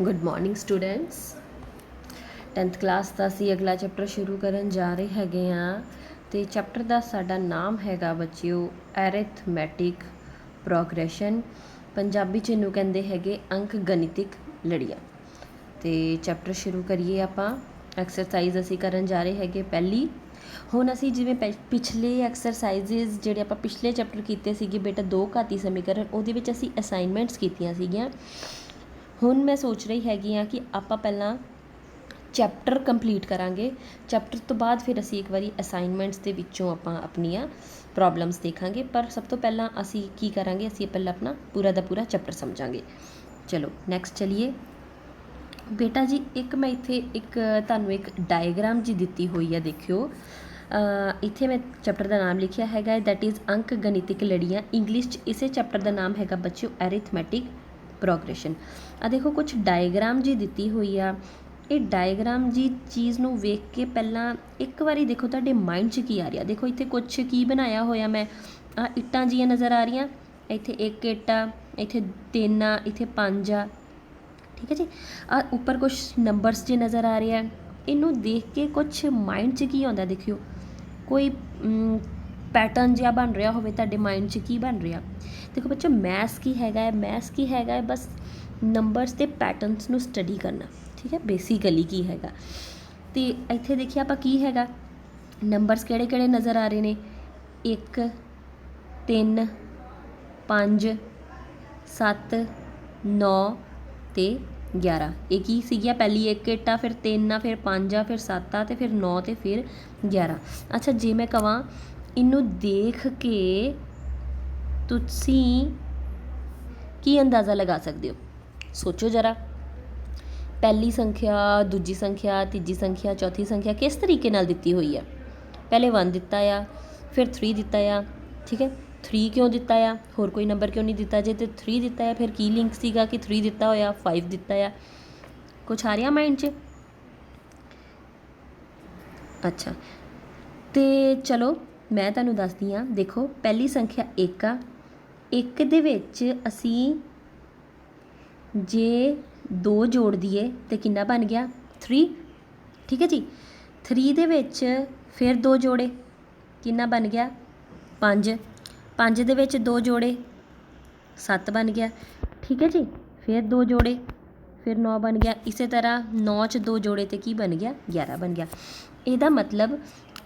Good morning students. 10th class ਦਾ ਅਸੀਂ ਅਗਲਾ ਚੈਪਟਰ ਸ਼ੁਰੂ ਕਰਨ ਜਾ ਰਹੇ ਹੈਗੇ ਆ ਤੇ ਚੈਪਟਰ ਦਾ ਸਾਡਾ ਨਾਮ ਹੈਗਾ ਬੱਚਿਓ ਐਰਿਥਮੈਟਿਕ ਪ੍ਰੋਗਰੈਸ਼ਨ। ਪੰਜਾਬੀ 'ਚ ਇਹਨੂੰ ਕਹਿੰਦੇ ਹੈਗੇ ਅੰਕ ਗਣਿਤਿਕ ਲੜੀਆਂ। ਤੇ ਚੈਪਟਰ ਸ਼ੁਰੂ ਕਰੀਏ ਆਪਾਂ। ਐਕਸਰਸਾਈਜ਼ ਅਸੀਂ ਕਰਨ ਜਾ ਰਹੇ ਹੈਗੇ ਪਹਿਲੀ। ਹੁਣ ਅਸੀਂ ਜਿਵੇਂ ਪਿਛਲੇ ਐਕਸਰਸਾਈਜ਼ਸ ਜਿਹੜੇ ਆਪਾਂ ਪਿਛਲੇ ਚੈਪਟਰ ਕੀਤੇ ਸੀਗੇ ਬੇਟਾ ਦੋ ਘਾਤੀ ਸਮੀਕਰਨ, ਉਹਦੇ ਵਿੱਚ ਅਸੀਂ ਅਸਾਈਨਮੈਂਟਸ ਕੀਤੀਆਂ ਸੀਗੀਆਂ। ਹੁਣ ਮੈਂ ਸੋਚ ਰਹੀ ਹੈਗੀ ਹਾਂ ਕਿ ਆਪਾਂ ਪਹਿਲਾਂ ਚੈਪਟਰ ਕੰਪਲੀਟ ਕਰਾਂਗੇ, ਚੈਪਟਰ ਤੋਂ ਬਾਅਦ ਫਿਰ ਅਸੀਂ ਇੱਕ ਵਾਰੀ ਅਸਾਈਨਮੈਂਟਸ ਦੇ ਵਿੱਚੋਂ ਆਪਾਂ ਆਪਣੀਆਂ ਪ੍ਰੋਬਲਮਸ ਦੇਖਾਂਗੇ। ਪਰ ਸਭ ਤੋਂ ਪਹਿਲਾਂ ਅਸੀਂ ਕੀ ਕਰਾਂਗੇ, ਅਸੀਂ ਪਹਿਲਾਂ ਆਪਣਾ ਪੂਰਾ ਦਾ ਪੂਰਾ ਚੈਪਟਰ ਸਮਝਾਂਗੇ। ਚਲੋ ਨੈਕਸਟ ਚਲੀਏ ਬੇਟਾ ਜੀ। ਇੱਕ ਮੈਂ ਇੱਥੇ ਇੱਕ ਤੁਹਾਨੂੰ ਇੱਕ ਡਾਇਗਰਾਮ ਜੀ ਦਿੱਤੀ ਹੋਈ ਹੈ, ਦੇਖਿਓ। ਇੱਥੇ ਮੈਂ ਚੈਪਟਰ ਦਾ ਨਾਮ ਲਿਖਿਆ ਹੈਗਾ ਦੈਟ ਇਜ਼ ਅੰਕ ਗਣਿਤਿਕ ਲੜੀਆਂ। ਇੰਗਲਿਸ਼ 'ਚ ਇਸੇ ਚੈਪਟਰ ਦਾ ਨਾਮ ਹੈਗਾ ਬੱਚਿਓ ਐਰਿਥਮੈਟਿਕ ਪ੍ਰੋਗਰੈਸ਼ਨ। ਆ ਦੇਖੋ ਕੁਛ ਡਾਇਗਰਾਮ ਜੀ ਦਿੱਤੀ ਹੋਈ ਆ। ਇਹ ਡਾਇਗਰਾਮ ਜੀ ਚੀਜ਼ ਨੂੰ ਵੇਖ ਕੇ ਪਹਿਲਾਂ ਇੱਕ ਵਾਰੀ ਦੇਖੋ ਤੁਹਾਡੇ ਮਾਈਂਡ 'ਚ ਕੀ ਆ ਰਿਹਾ। ਦੇਖੋ ਇੱਥੇ ਕੁਛ ਕੀ ਬਣਾਇਆ ਹੋਇਆ ਮੈਂ, ਆ ਇੱਟਾਂ ਜੀਆਂ ਨਜ਼ਰ ਆ ਰਹੀਆਂ। ਇੱਥੇ ਇੱਕ ਇੱਟ ਆ, ਇੱਥੇ 3 ਆ, ਇੱਥੇ 5 ਆ, ਠੀਕ ਹੈ ਜੀ। ਆ ਉੱਪਰ ਕੁਛ ਨੰਬਰਸ ਜੇ ਨਜ਼ਰ ਆ ਰਿਹਾ। ਇਹਨੂੰ ਦੇਖ ਕੇ ਕੁਛ ਮਾਈਂਡ 'ਚ ਕੀ ਆਉਂਦਾ, ਦੇਖਿਓ ਕੋਈ ਪੈਟਰਨ ਜਿਹਾ ਬਣ ਰਿਹਾ ਹੋਵੇ ਤੁਹਾਡੇ ਮਾਈਂਡ 'ਚ। ਕੀ ਬਣ ਰਿਹਾ ਦੇਖੋ ਬੱਚੋ, ਮੈਥਸ ਕੀ ਹੈਗਾ ਹੈ, ਮੈਥਸ ਕੀ ਹੈਗਾ ਹੈ ਬਸ ਨੰਬਰਸ ਦੇ ਪੈਟਰਨਸ ਨੂੰ ਸਟੱਡੀ ਕਰਨਾ, ਠੀਕ ਹੈ। ਬੇਸਿਕਲੀ ਕੀ ਹੈਗਾ ਤੇ ਇੱਥੇ ਦੇਖਿए ਆਪਾਂ ਕੀ ਹੈਗਾ, ਨੰਬਰਸ ਕਿਹੜੇ ਕਿਹੜੇ ਨਜ਼ਰ ਆ ਰਹੇ ਨੇ, 1 3 5 7 9 ਤੇ 11। ਇਹ ਕੀ ਸੀਗੀਆਂ, ਪਹਿਲੀ ਇੱਕ ਇੱਟ ਆ, ਫਿਰ 3 ਆ, ਫਿਰ 5 ਆ, ਫਿਰ 7 ਆ, ਤੇ ਫਿਰ 9 ਤੇ ਫਿਰ 11। ਅੱਛਾ ਜੇ ਮੈਂ ਕਹਾਂ ਇਹਨੂੰ ਦੇਖ ਕੇ ਤੁਸੀਂ ਕੀ ਅੰਦਾਜ਼ਾ ਲਗਾ ਸਕਦੇ ਹੋ, ਸੋਚੋ ज़रा। पहली संख्या, दूजी संख्या, तीजी संख्या, चौथी संख्या किस तरीके नाल दिती हुई है। पहले 1 दिता आ, फिर 3 दिता आ, ठीक है। 3 क्यों दिता आ, होर कोई नंबर क्यों नहीं दिता। जे तो 3 दिता है फिर की लिंक सीगा कि 3 दिता होया 5 दिता आ। कुछ आ रहा माइंड च? अच्छा तो चलो मैं तुहानूं दसदी हाँ। देखो पहली संख्या 1 आ, 1 दे विच असी जे 2 जोड़ दिए तो कितना बन गया 3, ठीक है जी। 3 दे विच फिर 2 जोड़े कितना बन गया 5, 5 दे विच 2 जोड़े 7 बन गया, ठीक है जी। फिर 2 जोड़े फिर 9 बन गया। इस तरह 9 च 2 जोड़े तो की बन गया 11 बन गया। ਇਹਦਾ मतलब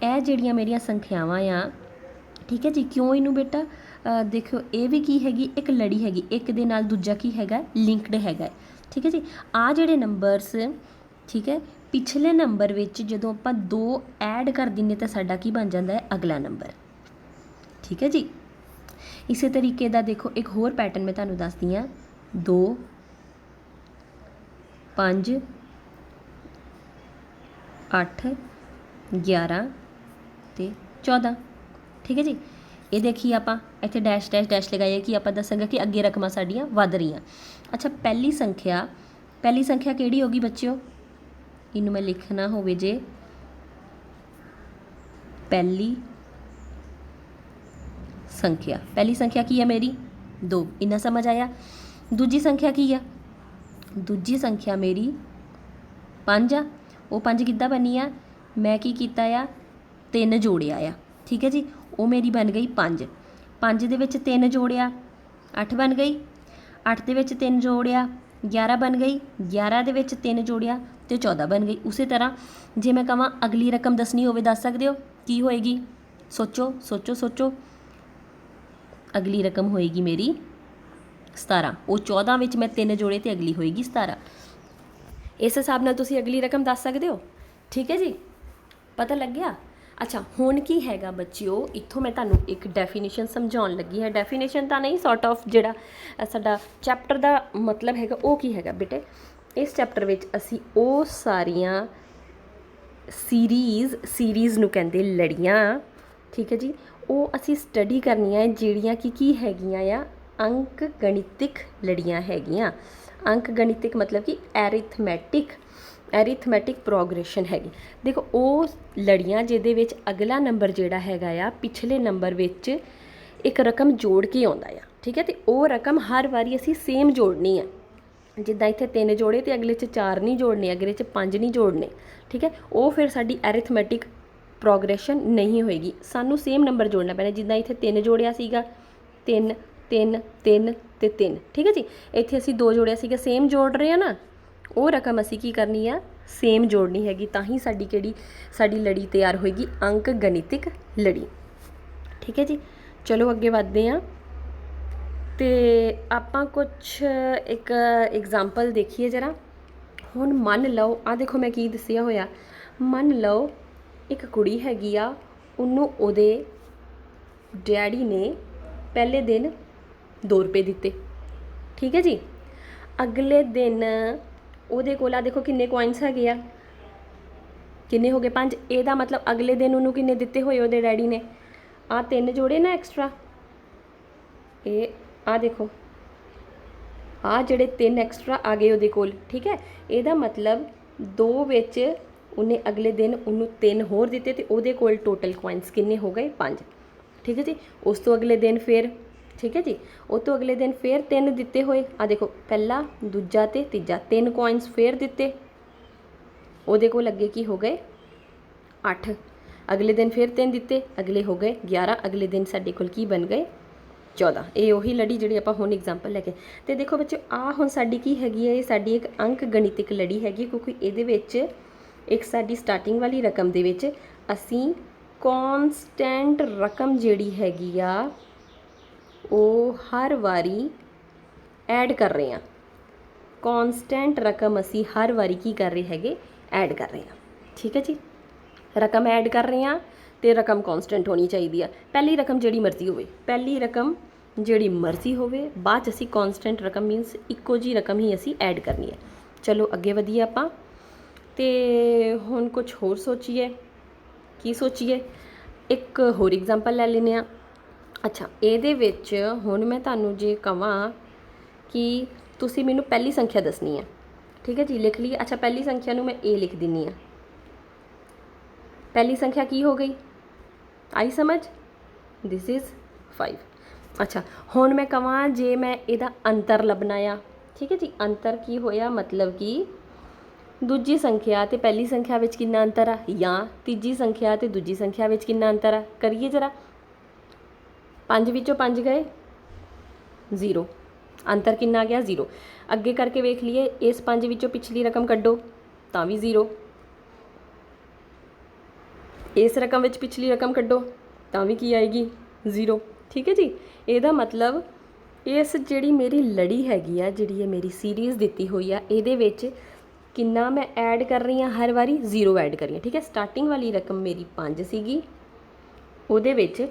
ਇਹ ਜਿਹੜੀਆਂ ਮੇਰੀਆਂ ਸੰਖਿਆਵਾਂ ਆ, ठीक है जी। क्यों इनू बेटा देखो ये भी की हैगी एक लड़ी हैगी, एक दे नाल दूजा की हैगा लिंकड हैगा, ठीक है जी। आ जिहड़े नंबरस, ठीक है, पिछले नंबर विच जदों आपां 2 ऐड कर दिंदे तो साडा की बन जाता है अगला नंबर, ठीक है जी। इस तरीके का देखो एक होर पैटर्न मैं तुहानूं दसदी हां। 2 5 8 11 ते 14, ठीक है जी। ये देखिए आप इत्थे डैश डैश डैश लगाइए कि आप दसांगे कि अगे रकमां साडियां वध रहीआं। अच्छा पहली संख्या किहड़ी होगी बच्चों, इनू मैं लिखना होवे जे पहली संख्या की है मेरी 2, इन्ना समझ आया। दूजी संख्या की है, दूजी संख्या मेरी 5 आ, वो 5 किद्दां बनी आ, मैं की कीता आ 3 जोड़िया आ, ठीक है जी। वो मेरी बन गई 5, 5 दे विच 3 जोड़िया 8 बन गई, 8 दे विच 3 जोड़िया 11 बन गई, 11 दे विच 3 जोड़िया तो 14 बन गई। उस तरह जे मैं कहां अगली रकम दसनी होवे दस सकते हो की होएगी, सोचो सोचो सोचो। अगली रकम होएगी मेरी 17। वो 14 विच मैं 3 जोड़े तो अगली होएगी 17। इस हिसाब नाल तुसीं अगली रकम दस सकते हो, ठीक है जी। पता लग गया। अच्छा हुण की हैगा बच्चिओ, इत्थों मैं तुहानूं एक डेफिनेशन समझाउण लगी है। डेफिनेशन तो नहीं, सॉर्ट ऑफ जिहड़ा साडा चैप्टर का मतलब हैगा वो की हैगा बेटे, इस चैप्टर विच असीं वो सारियां सीरीज़ नूं कहंदे लड़ियां, ठीक है जी, वो असीं स्टडी करनियां जिहड़ियां की हैगियां आ अंक गणितिक लड़ियां हैगियां। अंक गणितिक मतलब कि एरिथमैटिक प्रोग्रेशन हैगी। देखो वो लड़ियां जिहदे विच अगला नंबर जिहड़ा हैगा आ पिछले नंबर विच एक रकम जोड़ के आउंदा आ, ठीक है। तो वो रकम हर बारी असीं सेम जोड़नी है, ਜਿੱਦਾਂ ਇੱਥੇ 3 ਜੋੜੇ ਤੇ ਅਗਲੇ 'ਚ 4 ਨਹੀਂ ਜੋੜਨੇ, ਅਗਲੇ 'ਚ 5 ਨਹੀਂ ਜੋੜਨੇ, ਠੀਕ ਹੈ। ਉਹ ਫਿਰ ਸਾਡੀ ਐਰਿਥਮੈਟਿਕ ਪ੍ਰੋਗਰੈਸ਼ਨ ਨਹੀਂ ਹੋਏਗੀ, ਸਾਨੂੰ ਸੇਮ ਨੰਬਰ ਜੋੜਨਾ ਪੈਣਾ। ਜਿੱਦਾਂ ਇੱਥੇ 3 ਜੋੜਿਆ ਸੀਗਾ, 3 3 3 ਤੇ 3, ਠੀਕ ਹੈ ਜੀ। ਇੱਥੇ ਅਸੀਂ 2 ਜੋੜਿਆ ਸੀਗਾ, ਸੇਮ ਜੋੜ ਰਹੇ ਆ ਨਾ, ਉਹ ਰਕਮ ਅਸੀਂ ਕੀ ਕਰਨੀ ਆ, ਸੇਮ ਜੋੜਨੀ ਹੈਗੀ, ਤਾਂ ਹੀ ਸਾਡੀ ਕਿਹੜੀ ਸਾਡੀ ਲੜੀ ਤਿਆਰ ਹੋਏਗੀ, ਅੰਕ ਗਣਿਤਿਕ ਲੜੀ, ਠੀਕ ਹੈ ਜੀ। ਚਲੋ ਅੱਗੇ ਵੱਧਦੇ ਹਾਂ ਤੇ ਆਪਾਂ ਕੁਛ ਇੱਕ ਐਗਜ਼ਾਮਪਲ ਦੇਖੀਏ ਜਰਾ। ਹੁਣ ਮੰਨ ਲਓ, ਆ ਦੇਖੋ ਮੈਂ ਕੀ ਦੱਸਿਆ ਹੋਇਆ, ਮੰਨ ਲਓ ਇੱਕ ਕੁੜੀ ਹੈਗੀ ਆ, ਉਹਨੂੰ ਉਹਦੇ ਡੈਡੀ ਨੇ ਪਹਿਲੇ ਦਿਨ 2 ਰੁਪਏ ਦਿੱਤੇ, ਠੀਕ ਹੈ ਜੀ। ਅਗਲੇ ਦਿਨ ਉਹਦੇ ਕੋਲ ਆ ਦੇਖੋ ਕਿੰਨੇ ਕੋਇਨਸ ਹੈਗੇ ਆ, ਕਿੰਨੇ ਹੋ ਗਏ 5। ਇਹਦਾ ਮਤਲਬ ਅਗਲੇ ਦਿਨ ਉਹਨੂੰ ਕਿੰਨੇ ਦਿੱਤੇ ਹੋਏ ਉਹਦੇ ਡੈਡੀ ਨੇ, ਆ 3 ਜੋੜੇ ਨਾ ਐਕਸਟਰਾ, ਇਹ ਆ ਦੇਖੋ ਆ ਜਿਹੜੇ 3 ਐਕਸਟਰਾ ਆ ਗਏ ਉਹਦੇ ਕੋਲ, ਠੀਕ ਹੈ। ਇਹਦਾ ਮਤਲਬ 2 ਵਿੱਚ ਉਹਨੇ ਅਗਲੇ ਦਿਨ ਉਹਨੂੰ 3 ਹੋਰ ਦਿੱਤੇ ਤੇ ਉਹਦੇ ਕੋਲ ਟੋਟਲ ਕੋਇਨਸ ਕਿੰਨੇ ਹੋ ਗਏ 5, ਠੀਕ ਹੈ ਜੀ। ਉਸ ਤੋਂ ਅਗਲੇ ਦਿਨ ਫਿਰ, ਠੀਕ ਹੈ ਜੀ, ਉਹ ਤੋਂ ਅਗਲੇ ਦਿਨ ਫਿਰ 3 ਦਿੱਤੇ ਹੋਏ, ਆ ਦੇਖੋ ਪਹਿਲਾ ਦੂਜਾ ਤੇ ਤੀਜਾ 3 ਕੋਇਨਸ ਫਿਰ ਦਿੱਤੇ, ਉਹਦੇ ਕੋਲ ਅੱਗੇ ਕੀ ਹੋ ਗਏ 8। ਅਗਲੇ ਦਿਨ ਫਿਰ 3 ਦਿੱਤੇ, ਅਗਲੇ ਹੋ ਗਏ 11, ਅਗਲੇ ਦਿਨ ਸਾਡੇ ਕੋਲ ਕੀ ਬਣ ਗਏ 14। ਇਹ ਉਹੀ ਲੜੀ ਜਿਹੜੀ ਆਪਾਂ ਹੁਣ ਐਗਜ਼ਾਮਪਲ ਲੈ ਕੇ, ਤੇ ਦੇਖੋ ਬੱਚੋ ਆ ਹੁਣ ਸਾਡੀ ਕੀ ਹੈਗੀ ਹੈ, ਇਹ ਸਾਡੀ ਇੱਕ ਅੰਕ ਗਣਿਤਿਕ ਲੜੀ ਹੈਗੀ, ਕਿਉਂਕਿ ਇਹਦੇ ਵਿੱਚ ਇੱਕ ਸਾਡੀ ਸਟਾਰਟਿੰਗ ਵਾਲੀ ਰਕਮ ਦੇ ਵਿੱਚ ਅਸੀਂ ਕੌਨਸਟੈਂਟ ਰਕਮ ਜਿਹੜੀ ਹੈਗੀ ਆ ਉਹ ਹਰ ਵਾਰੀ ਐਡ ਕਰ ਰਹੇ ਹਾਂ, ਕੌਨਸਟੈਂਟ ਰਕਮ ਅਸੀਂ ਹਰ ਵਾਰੀ ਕੀ ਕਰ ਰਹੇ ਹੈਗੇ, ਐਡ ਕਰ ਰਹੇ ਹਾਂ, ਠੀਕ ਹੈ ਜੀ। ਰਕਮ ਐਡ ਕਰ ਰਹੇ ਹਾਂ ਤੇ ਰਕਮ ਕੌਨਸਟੈਂਟ ਹੋਣੀ ਚਾਹੀਦੀ ਆ, ਪਹਿਲੀ ਰਕਮ ਜਿਹੜੀ ਮਰਜ਼ੀ ਹੋਵੇ, ਪਹਿਲੀ ਰਕਮ ਜਿਹੜੀ ਮਰਜ਼ੀ ਹੋਵੇ, ਬਾਅਦ 'ਚ ਅਸੀਂ ਕੌਨਸਟੈਂਟ ਰਕਮ ਮੀਨਸ ਇੱਕੋ ਜੀ ਰਕਮ ਹੀ ਅਸੀਂ ਐਡ ਕਰਨੀ ਹੈ। ਚਲੋ ਅੱਗੇ ਵਧੀਏ ਆਪਾਂ, ਤੇ ਹੁਣ ਕੁਝ ਹੋਰ ਸੋਚੀਏ, ਕੀ ਸੋਚੀਏ, ਇੱਕ ਹੋਰ ਐਗਜ਼ਾਮਪਲ ਲੈ ਲੈਂਦੇ ਹਾਂ। ਅੱਛਾ, ਇਹਦੇ ਵਿੱਚ ਹੁਣ ਮੈਂ ਤੁਹਾਨੂੰ ਜੇ ਕਹਾਂ ਕਿ ਤੁਸੀਂ ਮੈਨੂੰ ਪਹਿਲੀ ਸੰਖਿਆ ਦੱਸਣੀ ਹੈ, ਠੀਕ ਹੈ ਜੀ, ਲਿਖ ਲਈਏ। ਅੱਛਾ, ਪਹਿਲੀ ਸੰਖਿਆ ਨੂੰ ਮੈਂ A ਲਿਖ ਦਿੰਦੀ ਹਾਂ, ਪਹਿਲੀ ਸੰਖਿਆ ਕੀ ਹੋ ਗਈ, ਆਈ ਸਮਝ, ਦਿਸ ਇਜ਼ 5। ਅੱਛਾ, ਹੁਣ ਮੈਂ ਕਹਾਂ ਜੇ ਮੈਂ ਇਹਦਾ ਅੰਤਰ ਲੱਭਣਾ ਆ, ਠੀਕ ਹੈ ਜੀ, ਅੰਤਰ ਕੀ ਹੋਇਆ, ਮਤਲਬ ਕਿ ਦੂਜੀ ਸੰਖਿਆ ਤੇ ਪਹਿਲੀ ਸੰਖਿਆ ਵਿੱਚ ਕਿੰਨਾ ਅੰਤਰ ਆ, ਜਾਂ ਤੀਜੀ ਸੰਖਿਆ ਤੇ ਦੂਜੀ ਸੰਖਿਆ ਵਿੱਚ ਕਿੰਨਾ ਅੰਤਰ ਆ, ਕਰੀਏ ਜਰਾ। 5 ਵਿੱਚੋਂ 5 ਗਏ 0, ਅੰਤਰ ਕਿੰਨਾ ਆ ਗਿਆ 0। ਅੱਗੇ ਕਰਕੇ ਵੇਖ ਲਈਏ, ਇਸ 5 ਵਿੱਚੋਂ ਪਿਛਲੀ ਰਕਮ ਕੱਢੋ ਤਾਂ ਵੀ 0, ਇਸ ਰਕਮ ਵਿੱਚ ਪਿਛਲੀ ਰਕਮ ਕੱਢੋ ਤਾਂ ਵੀ ਕੀ ਆਏਗੀ 0, ਠੀਕ ਹੈ ਜੀ। ਇਹਦਾ ਮਤਲਬ ਇਸ ਜਿਹੜੀ ਮੇਰੀ ਲੜੀ ਹੈਗੀ ਆ, ਜਿਹੜੀ ਇਹ ਮੇਰੀ ਸੀਰੀਜ਼ ਦਿੱਤੀ ਹੋਈ ਆ, ਇਹਦੇ ਵਿੱਚ ਕਿੰਨਾ ਮੈਂ ਐਡ ਕਰ ਰਹੀ ਹਾਂ, ਹਰ ਵਾਰੀ 0 ਐਡ ਕਰੀ, ਠੀਕ ਹੈ। ਸਟਾਰਟਿੰਗ ਵਾਲੀ ਰਕਮ ਮੇਰੀ 5 ਸੀਗੀ, ਉਹਦੇ ਵਿੱਚ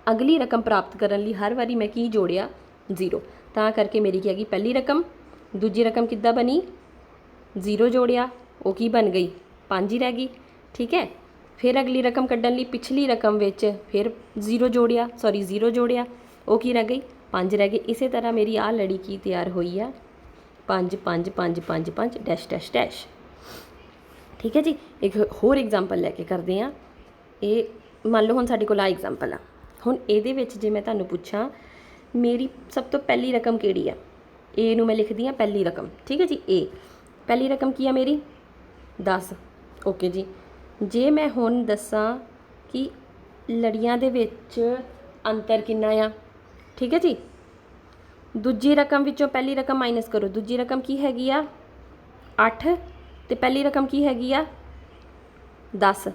ਅਗਲੀ ਰਕਮ ਪ੍ਰਾਪਤ ਕਰਨ ਲਈ ਹਰ ਵਾਰੀ ਮੈਂ ਕੀ ਜੋੜਿਆ 0, ਤਾਂ ਕਰਕੇ ਮੇਰੀ ਕੀ ਹੈਗੀ ਪਹਿਲੀ ਰਕਮ। ਦੂਜੀ ਰਕਮ ਕਿੱਦਾਂ ਬਣੀ, 0 ਜੋੜਿਆ, ਉਹ ਕੀ ਬਣ ਗਈ 5 ਹੀ ਰਹਿ ਗਈ, ਠੀਕ ਹੈ। ਫਿਰ ਅਗਲੀ ਰਕਮ ਕੱਢਣ ਲਈ ਪਿਛਲੀ ਰਕਮ ਵਿੱਚ ਫਿਰ 0 ਜੋੜਿਆ, 0 ਜੋੜਿਆ, ਉਹ ਕੀ ਰਹਿ ਗਈ 5 ਰਹਿ ਗਈ। ਇਸੇ ਤਰ੍ਹਾਂ ਮੇਰੀ ਆਹ ਲੜੀ ਕੀ ਤਿਆਰ ਹੋਈ ਆ, 5 5 5 5 5 ਡੈਸ਼ ਡੈਸ਼ ਡੈਸ਼, ਠੀਕ ਹੈ ਜੀ। ਇੱਕ ਹੋਰ ਐਗਜ਼ਾਮਪਲ ਲੈ ਕੇ ਕਰਦੇ ਹਾਂ। ਇਹ ਮੰਨ ਲਓ ਹੁਣ ਸਾਡੇ ਕੋਲ ਆ ਐਗਜ਼ਾਮਪਲ ਆ, ਹੁਣ ਇਹਦੇ ਵਿੱਚ ਜੇ ਮੈਂ ਤੁਹਾਨੂੰ ਪੁੱਛਾਂ ਮੇਰੀ ਸਭ ਤੋਂ ਪਹਿਲੀ ਰਕਮ ਕਿਹੜੀ ਆ, A ਨੂੰ ਮੈਂ ਲਿਖਦੀ ਹਾਂ ਪਹਿਲੀ ਰਕਮ, ਠੀਕ ਹੈ ਜੀ। A ਪਹਿਲੀ ਰਕਮ ਕੀ ਆ ਮੇਰੀ 10, ਓਕੇ ਜੀ। ਜੇ ਮੈਂ ਹੁਣ ਦੱਸਾਂ ਕਿ ਲੜੀਆਂ ਦੇ ਵਿੱਚ ਅੰਤਰ ਕਿੰਨਾ ਆ, ਠੀਕ ਹੈ ਜੀ। ਦੂਜੀ ਰਕਮ ਵਿੱਚੋਂ ਪਹਿਲੀ ਰਕਮ ਮਾਈਨਸ ਕਰੋ, ਦੂਜੀ ਰਕਮ ਕੀ ਹੈਗੀ ਆ 8 ਤੇ ਪਹਿਲੀ ਰਕਮ ਕੀ ਹੈਗੀ ਆ 10,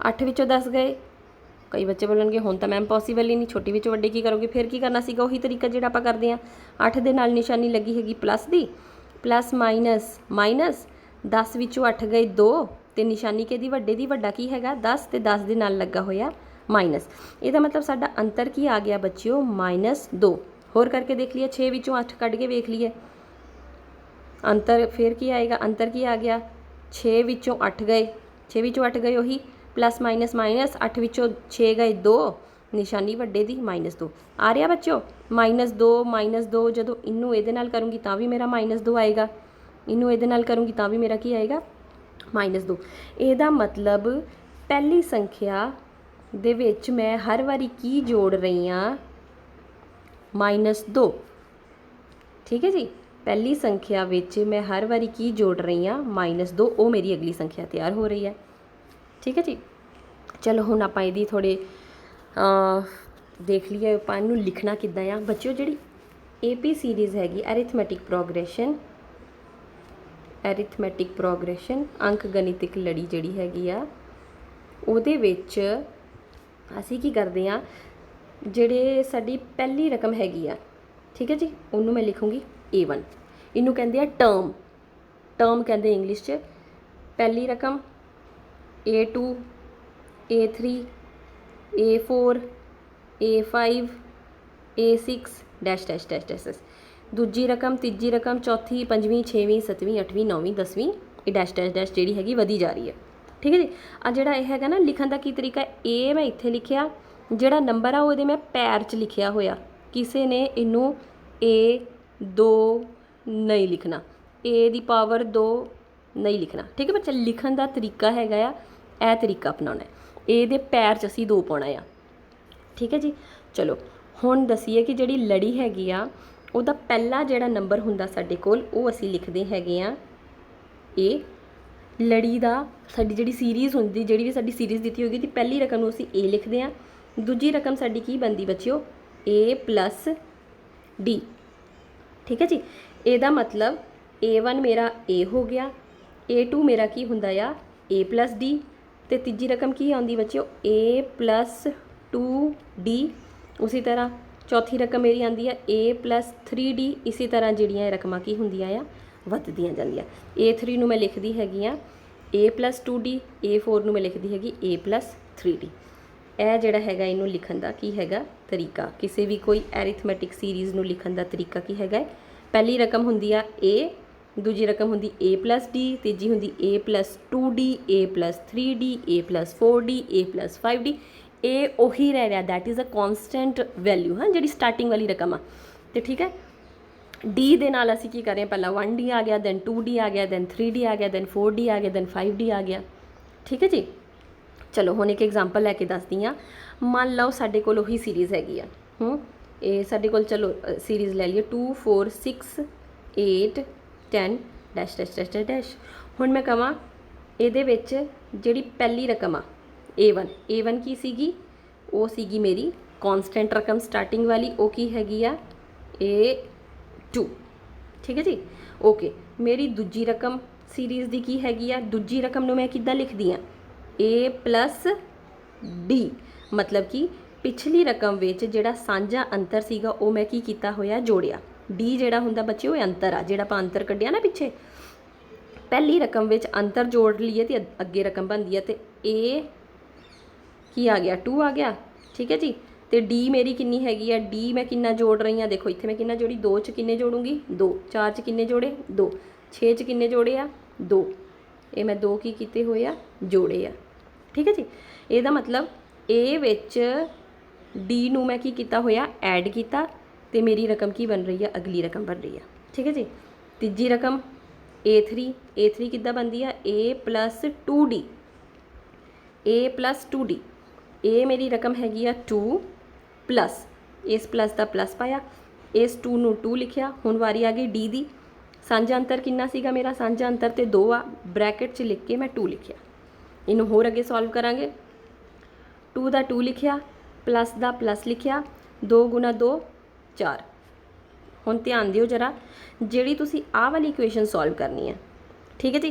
8 ਵਿੱਚੋਂ 10 ਗਏ। ਕਈ ਬੱਚੇ ਬੋਲਣਗੇ ਹੁਣ ਤਾਂ ਮੈਮ ਪੋਸੀਬਲ ਹੀ ਨਹੀਂ, ਛੋਟੀ ਵਿੱਚੋਂ ਵੱਡੇ ਕੀ ਕਰੋਗੇ, ਫਿਰ ਕੀ ਕਰਨਾ ਸੀਗਾ, ਉਹੀ ਤਰੀਕਾ ਜਿਹੜਾ ਆਪਾਂ ਕਰਦੇ ਹਾਂ। 8 ਦੇ ਨਾਲ ਨਿਸ਼ਾਨੀ ਲੱਗੀ ਹੈਗੀ ਪਲੱਸ ਦੀ, ਪਲੱਸ ਮਾਈਨਸ ਮਾਈਨਸ, 10 ਵਿੱਚੋਂ 8 ਗਏ 2 ਤੇ ਨਿਸ਼ਾਨੀ ਕਿਹਦੀ, ਵੱਡੇ ਦੀ, ਵੱਡਾ ਕੀ ਹੈਗਾ 10 ਤੇ 10 ਦੇ ਨਾਲ ਲੱਗਾ ਹੋਇਆ ਮਾਈਨਸ। ਇਹਦਾ ਮਤਲਬ ਸਾਡਾ ਅੰਤਰ ਕੀ ਆ ਗਿਆ ਬੱਚਿਓ -2। ਹੋਰ ਕਰਕੇ ਦੇਖ ਲਈਏ, 6 ਵਿੱਚੋਂ 8 ਕੱਢ ਕੇ ਵੇਖ ਲਈਏ ਅੰਤਰ, ਫਿਰ ਕੀ ਆਏਗਾ, ਅੰਤਰ ਕੀ ਆ ਗਿਆ 6 ਵਿੱਚੋਂ 8 ਗਏ, 6 ਵਿੱਚੋਂ 8 ਗਏ ਉਹੀ ਪਲੱਸ ਮਾਈਨਸ ਮਾਈਨਸ, 8 ਵਿੱਚੋਂ 6 ਗਏ 2, ਨਿਸ਼ਾਨੀ ਵੱਡੇ ਦੀ -2 ਆ ਰਿਹਾ ਬੱਚਿਓ, -2 ਜਦੋਂ ਇਹਨੂੰ ਇਹਦੇ ਨਾਲ ਕਰੂੰਗੀ ਤਾਂ ਵੀ ਮੇਰਾ -2 ਆਏਗਾ, ਇਹਨੂੰ ਇਹਦੇ ਨਾਲ ਕਰੂੰਗੀ ਤਾਂ ਵੀ ਮੇਰਾ ਕੀ ਆਏਗਾ -2। ਇਹਦਾ ਮਤਲਬ ਪਹਿਲੀ ਸੰਖਿਆ ਦੇ ਵਿੱਚ ਮੈਂ ਹਰ ਵਾਰੀ ਕੀ ਜੋੜ ਰਹੀ ਹਾਂ -2, ਠੀਕ ਹੈ ਜੀ। पहली संख्या विच मैं हर बारी की जोड़ रही हाँ -2, वो मेरी अगली संख्या तैयार हो रही है। ठीक है जी। चलो हुण आपां इहदी थोड़े देख लीए आपां इहनूं लिखना किद्दां आ। बच्चों जिहड़ी AP सीरीज़ हैगी अरिथमैटिक प्रोग्रेशन अंक गणितिक लड़ी जिहड़ी हैगी आ ਉਹਦੇ ਵਿੱਚ ਅਸੀਂ ਕੀ ਕਰਦੇ ਹਾਂ, ਜਿਹੜੇ ਸਾਡੀ ਪਹਿਲੀ ਰਕਮ ਹੈਗੀ ਆ, ਠੀਕ ਹੈ ਜੀ, ਉਹਨੂੰ ਮੈਂ ਲਿਖੂੰਗੀ A1। ਇਹਨੂੰ ਕਹਿੰਦੇ ਆ ਟਰਮ ਕਹਿੰਦੇ ਇੰਗਲਿਸ਼ 'ਚ। ਪਹਿਲੀ ਰਕਮ A2 A3 A4 A5 A6 dash dash dash dash dash. दूजी रकम, तीजी रकम, चौथी, पंजवीं, छेवीं, सतवीं, अठवीं, नौवीं, 10वीं, ये डैश डैश डैश जी हैगी वधी जा रही है। ठीक है जी। आ जिहड़ा यह हैगा ना लिखण दा की तरीका, ए मैं इत्थे लिखिया, जिहड़ा नंबर आ वो मैं पैर च लिखिया होया, किसी ने इनू A2 नहीं लिखना, A दी पावर 2 नहीं लिखना। ठीक है बच्चा, लिखण दा तरीका हैगा आ, यह तरीका अपनाना है। ए दे पैर च असीं 2 पाउणा आ। ठीक है जी। चलो हुण दसीए कि जिहड़ी लड़ी हैगी आ ਉਹਦਾ ਪਹਿਲਾ ਜਿਹੜਾ ਨੰਬਰ ਹੁੰਦਾ ਸਾਡੇ ਕੋਲ ਉਹ ਅਸੀਂ ਲਿਖਦੇ ਹੈਗੇ ਆ A। ਲੜੀ ਦਾ ਸਾਡੀ ਜਿਹੜੀ ਸੀਰੀਜ਼ ਹੁੰਦੀ, ਜਿਹੜੀ ਵੀ ਸਾਡੀ ਸੀਰੀਜ਼ ਦਿੱਤੀ ਹੋਗੀ, ਤੇ ਪਹਿਲੀ ਰਕਮ ਨੂੰ ਅਸੀਂ A ਲਿਖਦੇ ਆ। ਦੂਜੀ ਰਕਮ ਸਾਡੀ ਕੀ ਬਣਦੀ ਬੱਚਿਓ, A + D। ਠੀਕ ਹੈ ਜੀ। ਇਹਦਾ ਮਤਲਬ A1 ਮੇਰਾ A ਹੋ ਗਿਆ, A2 ਮੇਰਾ ਕੀ ਹੁੰਦਾ ਆ A + D, ਤੇ ਤੀਜੀ ਰਕਮ ਕੀ ਆਉਂਦੀ ਬੱਚਿਓ A + 2D। ਉਸੇ ਤਰ੍ਹਾਂ चौथी रकम मेरी आती है A + 3D। इसी तरह जिहड़ियां रकमां की हुंदियां आ वधदियां जांदियां। A3 नूं मैं लिखदी हैगी आ A + 2D, A4 नूं मैं लिखदी हैगी A + 3D। यह जिहड़ा हैगा इनू लिखण दा की हैगा तरीका, किसी भी कोई एरिथमैटिक सीरीज़ नूं लिखण दा तरीका की हैगा। पहली रकम हुंदी आ A, दूजी रकम हुंदी A + D, तीजी हुंदी A + 2D, A + 3D, A + 4D, A + 5D। ए ਉਹੀ रह रहा, that is a constant value हाँ जी स्टार्टिंग वाली रकम आ। तो ठीक है, डी दे नाल असीं की कर रहे हैं, पहला 1D आ गया, दैन 2D आ गया, दैन 3D आ गया, दैन 4D आ गया, दैन 5D आ गया। ठीक है जी। चलो हुण एक एग्जाम्पल लैके दसदी हाँ। मान लो साडे कोल उही सीरीज़ हैगी आ, ये साडे कोल चलो सीरीज़ ले लीए 2 4 6 8 10 dash dash dash dash dash. हुण मैं कहां इहदे विच जिहड़ी पहली रकम आ A1 की सीगी, वो सीगी मेरी कॉन्सटेंट रकम स्टार्टिंग वाली, वो की हैगी आ A2। ठीक है जी। ओके, मेरी दूजी रकम सीरीज़ दी की हैगी आ, दूजी रकम नूं मैं किद्दां लिखदी आ A + D। मतलब कि पिछली रकम विच जिहड़ा सांझा अंतर सीगा वो मैं की कीता होया जोड़िया। D जिहड़ा हुंदा बच्चे वो अंतर आ, जिहड़ा आपां अंतर कढिया ना पिछे, पहली रकम विच अंतर जोड़ लीए तो अगे रकम बनती है, तो A की आ गया 2 आ गया। ठीक है जी। तो D मेरी किन्नी हैगी आ, D मैं किन्ना जोड़ रही हाँ, देखो इत्थे मैं किन्ना जोड़ी, 2 च किन्ने जोड़ूंगी 2, 4 च किन्ने जोड़े 2, 6 च किन्ने जोड़े आ 2, ये मैं 2 की कीते होए आ जोड़े आ। ठीक है जी। ਇਹਦਾ मतलब A विच D नूं मैं की कीता होया ऐड कीता, ते मेरी रकम की बन रही है, अगली रकम बन रही है। ठीक है जी। तीजी रकम A3 किद्दां बनदी आ A + 2D, A + 2D। ए मेरी रकम हैगी आ 2 प्लस, इस प्लस का प्लस पाया, इस 2 नूं 2 लिखिया। हुण वारी आ गई डी दी। सांझा अंतर किन्ना सीगा मेरा, सांझा अंतर तो 2 आ, ब्रैकेट च लिख के मैं 2 लिखिया। इनू होर अगे सॉल्व करांगे। 2 का 2 लिखिया, प्लस का प्लस लिखिया, 2 × 2 4। हुण ध्यान दिओ जरा, जिहड़ी तुसीं आ वाली इक्वेशन सॉल्व करनी है, ठीक है जी।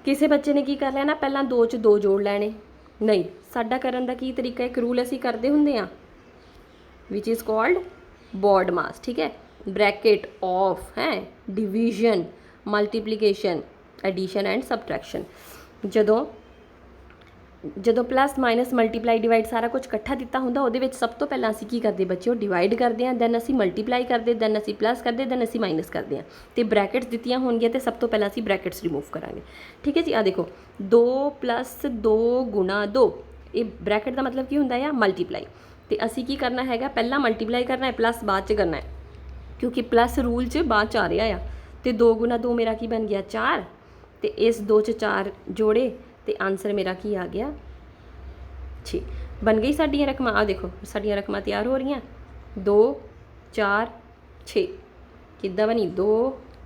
किसी बच्चे ने की कर लेना, पहला 2 च 2 जोड़ लैने, नहीं साडा करन दा की तरीका, एक रूल असीं करदे हुंदे आ which is called BODMAS. ठीक है, ब्रैकेट ऑफ है division, multiplication, addition and subtraction. जदों प्लस माइनस मल्टीप्लाई डिवाइड सारा कुछ इकट्ठा दिता हुंदा, उहदे विच सब तो पहला असीं की करदे बच्चों, डिवाइड करदे हैं, दैन असीं मल्टीप्लाई करदे, दैन असीं प्लस करदे, दैन असीं माइनस करदे हैं, तो ब्रैकेट्स दित्तियां होणगियां तो सब तो पहला असीं ब्रैकेट्स रिमूव करांगे। ठीक है जी। आ देखो 2 + 2 × 2, ये ब्रैकेट का मतलब की हुंदा है मल्टीप्लाई, तो असीं की करना हैगा, पहला मल्टीप्लाई करना है, प्लस बाद च करना है, क्योंकि प्लस रूल च बाद च आ रहा है। तो 2 × 2 मेरा की बन गया 4, तो इस 2 च 4 जोड़े, तो आंसर मेरा की आ गया 6। बन गई साड़ियाँ रकमां। आ देखो साड़ियाँ रकमां तैयार हो रही हैं, 2 4 6 किद्दां बनी 2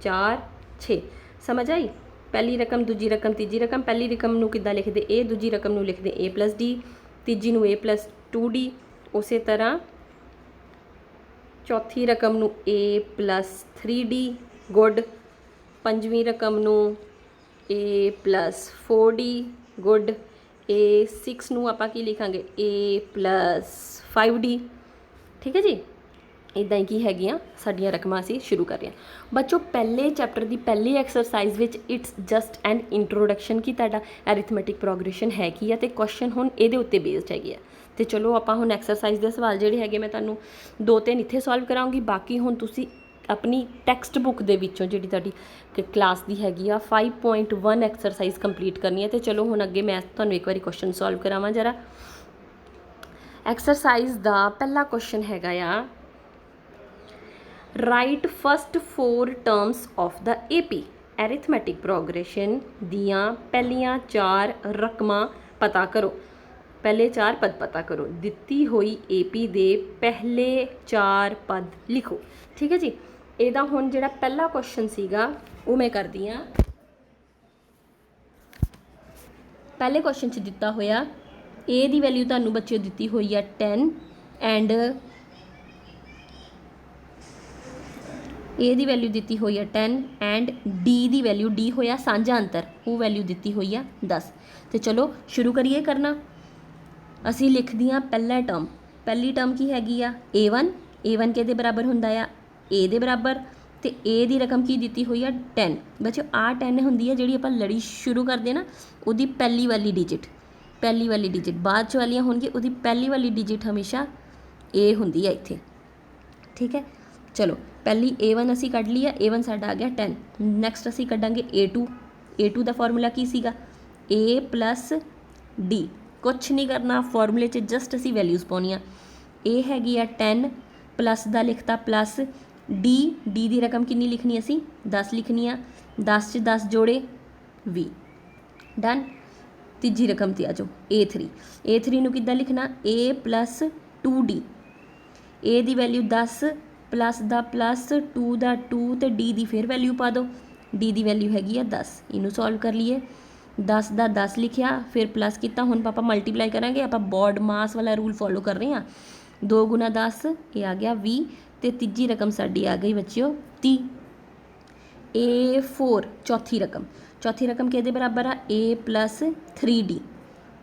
4 6 समझ आई। पहली रकम दूजी रकम तीजी रकम, पहली रकम नूं किद्दां लिखदे ए, दूजी रकम नूं लिखदे a+d, तीजी नूं a+2d, उस तरह चौथी रकम नूं a+3d गुड, पंजवीं रकम नूं a+4d गुड, a6 नूं आपां की लिखांगे a+5d। ठीक है जी, इदां ही की हैगियां साडियां रकमां असीं शुरू कर रहे हैं। बच्चों पहले चैप्टर की पहली exercise which it's just an introduction कि तुहाडा एरिथमैटिक प्रोग्रेशन है की है, तो क्वेश्चन हुण इहदे उत्ते बेस्ड हैगे आ। तो चलो आपां हुण एक्सरसाइज दे सवाल जिहड़े हैगे मैं तुहानूं 2-3 इत्थे सॉल्व कराऊंगी, बाकी हुण तुसीं अपनी टैक्सट बुक दे विचों जिहड़ी तुहाडी क्लास दी हैगी आ 5.1 एक्सरसाइज कंप्लीट करनी है। तो चलो हुण अगे मैं तुहानूं एक बारी क्वेश्चन सॉल्व करावां जरा। एक्सरसाइज दा पहला क्वेश्चन हैगा आ, write first 4 terms of the AP arithmetic progression दियां पहलियां 4 रकमां पता करो। पहले 4 पद पता करो, दिती हुई AP दे पहले 4 पद लिखो। ठीक है जी, ਇਹਦਾ ਹੁਣ ਜਿਹੜਾ ਪਹਿਲਾ क्वेश्चन ਸੀਗਾ ਉਹ मैं करदी हाँ। पहले क्वेश्चन च दिता होया A ਦੀ वैल्यू ਤੁਹਾਨੂੰ बच्चों दिती हुई है 10 एंड A ਦੀ वैल्यू दिती हुई है 10 and D the value D होया सांझा अंतर, वो वैल्यू दिती हुई है 10। तो चलो शुरू करिए करना। असी लिखदी हाँ पहला टर्म, पहली टर्म की हैगी आ A1, A1 के बराबर हुंदा आ A दे बराबर, तो A दी रकम की दिती हुई है 10। बच्चों आ 10 हुंदी है जिहड़ी आपां लड़ी शुरू करदे ना, उहदी पहली वाली डिजिट, पहली वाली डिजिट बाद च वालियां होणगी, उहदी पहली वाली डिजिट हमेशा A हुंदी है इत्थे। ठीक है, चलो पहली A1 असी कढ ली है, A1 साडा आ गया 10। नैक्सट असी कढांगे A2, A2 का फॉर्मूला की सीगा A+D, कुछ नहीं करना फॉर्मूले च जस्ट असी वैल्यूज़ पाउणियां। A हैगी आ 10 प्लस दा लिखता प्लस D, D दी रकम कितनी लिखनी असी 10 लिखनी आ, 10 च 10 जोड़े 20 डन। तीजी रकम ते आ जाओ A3, A3 नूं किद्दां लिखना A+2D, A the value 10 plus दा प्लस 2 दा 2 तो D दी फिर वैल्यू पा दो, D दी वैल्यू हैगी आ 10। इनू सॉल्व कर लिए, 10 दा 10 लिखिया फिर प्लस किया, हुण पापा मल्टीप्लाई करांगे, आप बॉड मास वाला रूल फॉलो कर रहे हैं। 2 गुना 10 ये आ गया 20, तो तीजी रकम साडी आ गई बच्चों 30। A4 चौथी रकम, चौथी रकम के बराबर आ A+3D,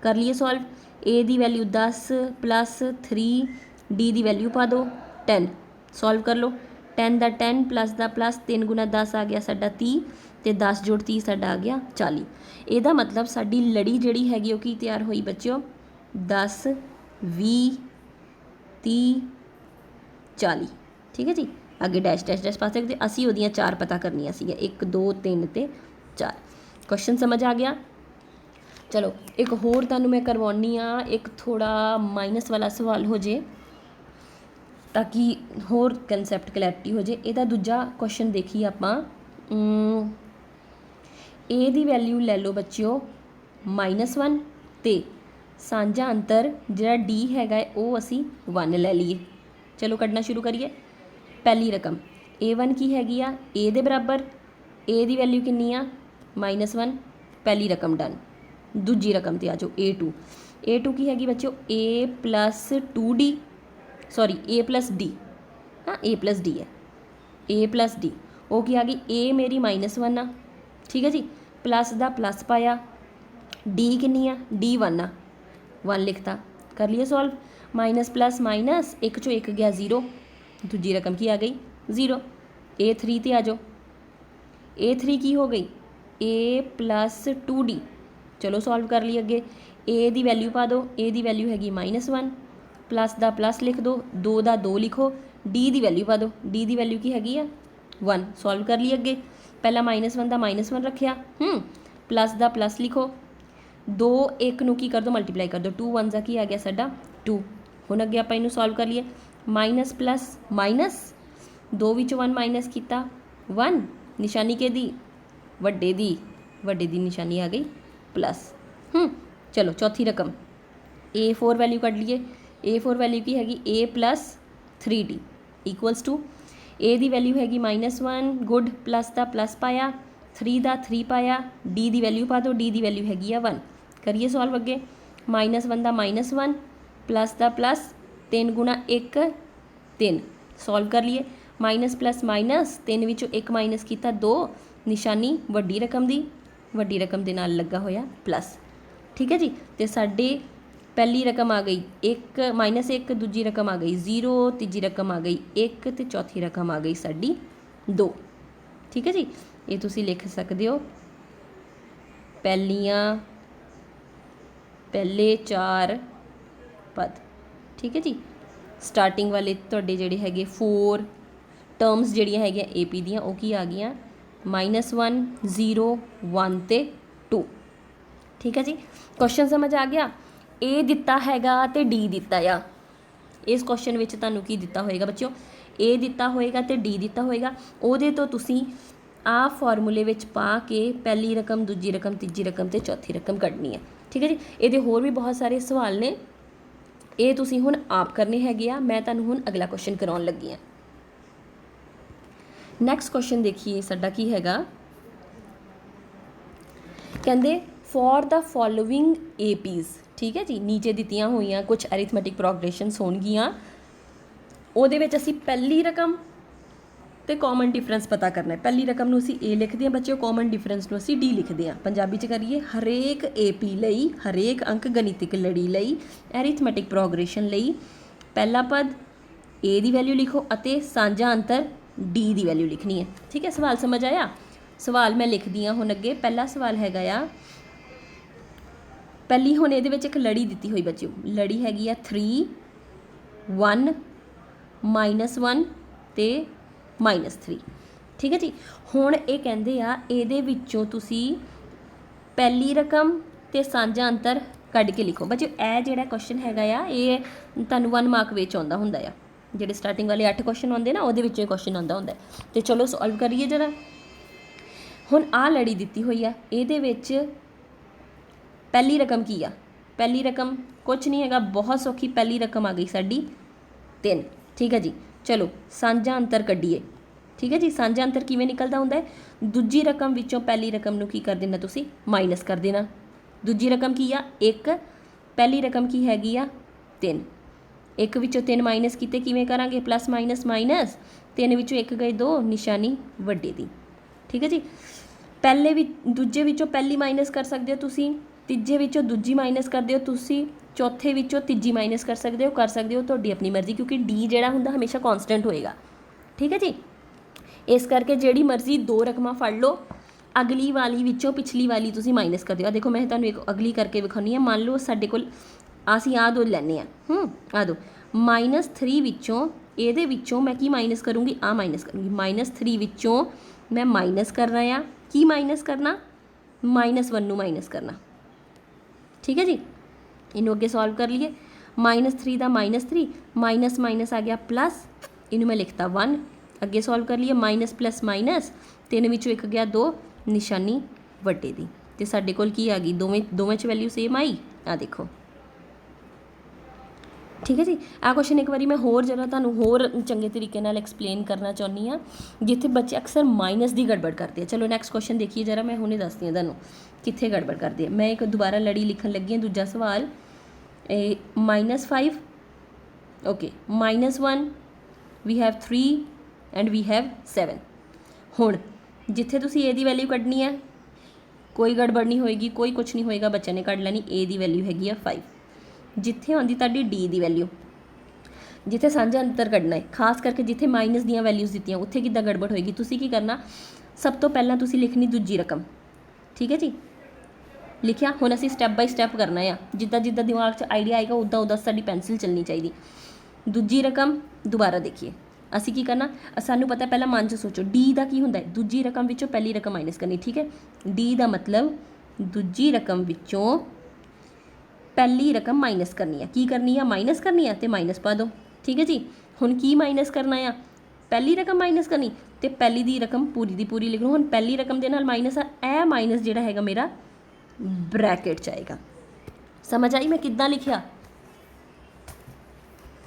कर लिए solve. A the value 10 plus 3, D the value पा दो 10, सॉल्व कर लो। 10 दा 10 प्लस दा प्लस 3 गुना 10 आ गया साडा 30, तो 10 जोड़ 30 साडा आ गया 40। ਇਹਦਾ मतलब साडी लड़ी जिहड़ी हैगी ਉਹ ਕੀ ਤਿਆਰ ਹੋਈ ਬੱਚਿਓ 10 20 30 40। ठीक है जी, अगे डैश डैश डैश पा सकते, असी ਉਹਦੀਆਂ 4 पता करनियां सी 1 2 3 ते 4। क्वेश्चन समझ आ गया। चलो एक होर तुहानूं मैं करवानी आ, एक थोड़ा माइनस वाला सवाल हो जे ताकि होर कंसैप्ट क्लैरिटी हो जाए। ਇਹਦਾ दूजा क्वेश्चन देखिए आपां। A दी वैल्यू ले लो बच्चिओ -1 ते सांझा अंतर जिहड़ा D हैगा वो असी 1 ले लीए। चलो कढ़ना शुरू करिए। पहली रकम A1 की हैगी आ A दे बराबर, A दी वैल्यू कितनी आ -1, पहली रकम डन। दूजी रकम ते आ जाओ A2, A2 की हैगी बच्चों A+2D, सॉरी A+D, हाँ A+D है, A+D वो की आ गई A मेरी -1 आ। ठीक है जी, प्लस दा प्लस पाया, D कितनी आ D1 आ, 1 लिखता, कर लिए सॉल्व। माइनस प्लस माइनस 1 चो 1 गया 0, दूजी रकम की आ गई 0। A3 ते आ जाओ, A3 की हो गई A+2D, चलो सॉल्व कर लिए अगे। A दी वैल्यू पा दो, A दी वैल्यू हैगी -1, प्लस दा प्लस लिख दो, 2 दा 2 लिखो, D दी वैल्यू पा दो, D दी वैल्यू की हैगी आ 1, सॉल्व कर लिए अगे। पहला -1 दा -1 रखिया, प्लस दा प्लस लिखो, 2 1 नूं की कर दो मल्टीप्लाई कर दो, 2 1 ज़ा की आ गया साडा 2। हुण अगे आपां इनू सॉल्व कर लिए, माइनस प्लस माइनस 2 विचों 1 माइनस किया 1, निशानी के दी वड्डे दी निशानी आ गई प्लस। चलो चौथी रकम A4 वैल्यू कढ़ लीए, A4 वैल्यू की हैगी A+3D इक्वल्स टू ए दी वैल्यू हैगी -1 गुड प्लस का प्लस पाया 3 का 3 पाया डी की वैल्यू पा दो डी की वैल्यू हैगी 1 करिए सॉल्व अगे -1 का -1 प्लस का प्लस 3 गुणा 1 3 सॉल्व कर लिए माइनस प्लस माइनस 3 विचों 1 माइनस किया 2 निशानी वड्डी रकम दे नाल लगा होया प्लस ठीक है जी। तो साडे पहली रकम आ गई 1 -1 दूजी रकम आ गई 0 तीजी रकम आ गई 1 तो चौथी रकम आ गई साडी 2 ठीक है जी। ये तुसी लिख सकते हो पहले 4 पद ठीक है जी। स्टार्टिंग वाले तुहाडे जिहड़े हैगे 4 टर्म्स जिहड़ियां हैगियां AP दियां वो की आ गईयां -1 0 1 ते 2 ठीक है जी। क्वेश्चन समझ आ गया। ए दिता हैगा ते डी दिता आ इस क्वेश्चन विच तुहानूं की दिता होएगा बच्चों ए दिता होएगा ते डी दिता होएगा उहदे तो तुसीं आ फॉर्मूले विच पा के पहली रकम दूजी रकम तीजी रकम ते चौथी रकम कढनी है ठीक है जी। ये होर भी बहुत सारे सवाल ने ये तुसीं हुण आप करने हैगे आ मैं तुहानूं हुण अगला क्वेश्चन कराउण लगी हां। नैक्सट क्वेश्चन देखिए साडा की हैगा कहंदे फॉर द फॉलोइंग APs ठीक है जी नीचे दित्तियां होईयां कुछ अरिथमैटिक प्रोग्रेशनस होणगियां ਉਹਦੇ ਵਿੱਚ ਅਸੀਂ ਪਹਿਲੀ रकम तो कॉमन डिफरेंस पता करना है। पहली रकम नूं असीं A लिखते हैं बच्चों कॉमन डिफरेंस नूं असीं D लिखते हैं। पंजाबी च करिए हरेक AP लई हरेक अंक गणितिक लड़ी लई एरिथमैटिक प्रोग्रेशन लई पहला पद A की वैल्यू लिखो अते सांझा अंतर D की वैल्यू लिखनी है ठीक है। सवाल समझ आया। सवाल मैं लिखदी हां हुण अगे। पहला सवाल हैगा आ पहली हुण इहदे विच एक लड़ी दित्ती हुई बच्चों लड़ी हैगी आ 3 1 -1 ते -3 ठीक है जी। हुण ये कहंदे आ इहदे विच्चों तुसीं पहली रकम ते सांझा अंतर कढ के लिखो बच्चों। यह जिहड़ा क्वेश्चन हैगा आ ये तुहानूं 1 मार्क विच आउंदा हुंदा आ जिहड़े स्टार्टिंग वाले 8 क्वेश्चन आउंदे ना उहदे विचों क्वेश्चन आउंदा हुंदा है। तो चलो सॉल्व करिए जरा। हुण आ लड़ी दित्ती हुई आ इहदे विच पहली रकम की आ पहली रकम कुछ नहीं हैगा बहुत सौखी पहली रकम आ गई साडी 3 ठीक है जी। चलो सांझा अंतर कढीए ठीक है जी। सांझा अंतर किवें निकलदा हुंदा है दूजी रकम विचों पहली रकम नूं की कर देना तुसीं माइनस कर देना। दूजी रकम की आ 1 पहली रकम की हैगी आ 3 1 विचों 3 माइनस कीते किवें करांगे प्लस माइनस माइनस 3 विचों 1 गए 2 निशानी वड्डे दी ठीक है जी। पहले भी दूजे विचों पहली माइनस कर सकते हो तुसीं तीजे विचों दूजी माइनस करदे हो तुसीं चौथे विचों तीजी माइनस कर सकते हो तुहाडी अपनी मर्जी क्योंकि D जिहड़ा हुंदा हमेशा कॉन्सटेंट होएगा ठीक है जी। इस करके जिहड़ी मर्जी 2 रकमां फड़ लो अगली वाली विचों पिछली वाली तुसीं माइनस कर दिओ। देखो मैं तुहानूं एक अगली करके विखानी है। मान लो साडे कोल असीं आ दो लैने आ दो -3 विचों इहदे विचों मैं की माइनस करूँगी आ माइनस करूँगी -3 विचों मैं माइनस करना आ की माइनस करना -1 नूं माइनस करना ठीक है जी। इनू अगे सॉल्व कर लिए -3 का -3 माइनस माइनस आ गया प्लस इनू मैं लिखता 1 अगे सॉल्व कर लिए माइनस प्लस माइनस 3 विचों 1 गया 2 निशानी वड्डे दी ते साडे कोल की आ गई दोवें च वैल्यू सेम आई आ देखो ठीक है जी। आ क्वेश्चन एक बारी मैं होर जरा तुहानूं होर चंगे तरीके नाल एक्सप्लेन करना चाहुंदी हाँ जिथे बच्चे अक्सर माइनस की गड़बड़ करते हैं। चलो नैक्सट क्वेश्चन देखिए जरा मैं हुणे दसदी हां तुहानूं कित्थे गड़बड़ करते हैं। मैं एक दोबारा लड़ी लिखन लगी हां दूजा सवाल -5 okay -1 we have 3 and we have 7 हुण जिथे तुसीं ए दी वैल्यू कढनी है कोई गड़बड़ नहीं होएगी कोई कुछ नहीं होएगा बच्चे ने कढ लैनी ए दी वैल्यू हैगी आ 5 जिथे आउंदी तुहाडी D दी वैल्यू जिथे सांझा अंतर कढना है खास करके जिथे माइनस दियां वैल्यूज़ दित्तियां उत्थे किद्दां गड़बड़ होएगी तुसीं की करना सब तो पहला तुसीं लिखनी दूजी रकम ठीक है जी। लिखिया हुण असीं स्टैप बाय स्टैप करना है जिद्दां जिद्दां दिमाग 'च आइडिया आएगा उद्दां उद्दां साडी पेंसिल चलनी चाहिए। दूजी रकम दोबारा देखिए असीं की करना सानूं पता पहला मन च सोचो D दा की हुंदा है दूजी रकम विचों पहली रकम माइनस करनी ठीक है। D दा मतलब दूजी रकम विचों पहली रकम माइनस करनी है की करनी है माइनस करनी है तो माइनस पा दो ठीक है जी। हुण की माइनस करना है पहली रकम माइनस करनी तो पहली दी रकम पूरी दी पूरी लिख लो। हुण पहली रकम दे नाल माइनस आ माइनस जिहड़ा हैगा मेरा ब्रैकेट च आएगा। समझ आई मैं किद्दां लिखिया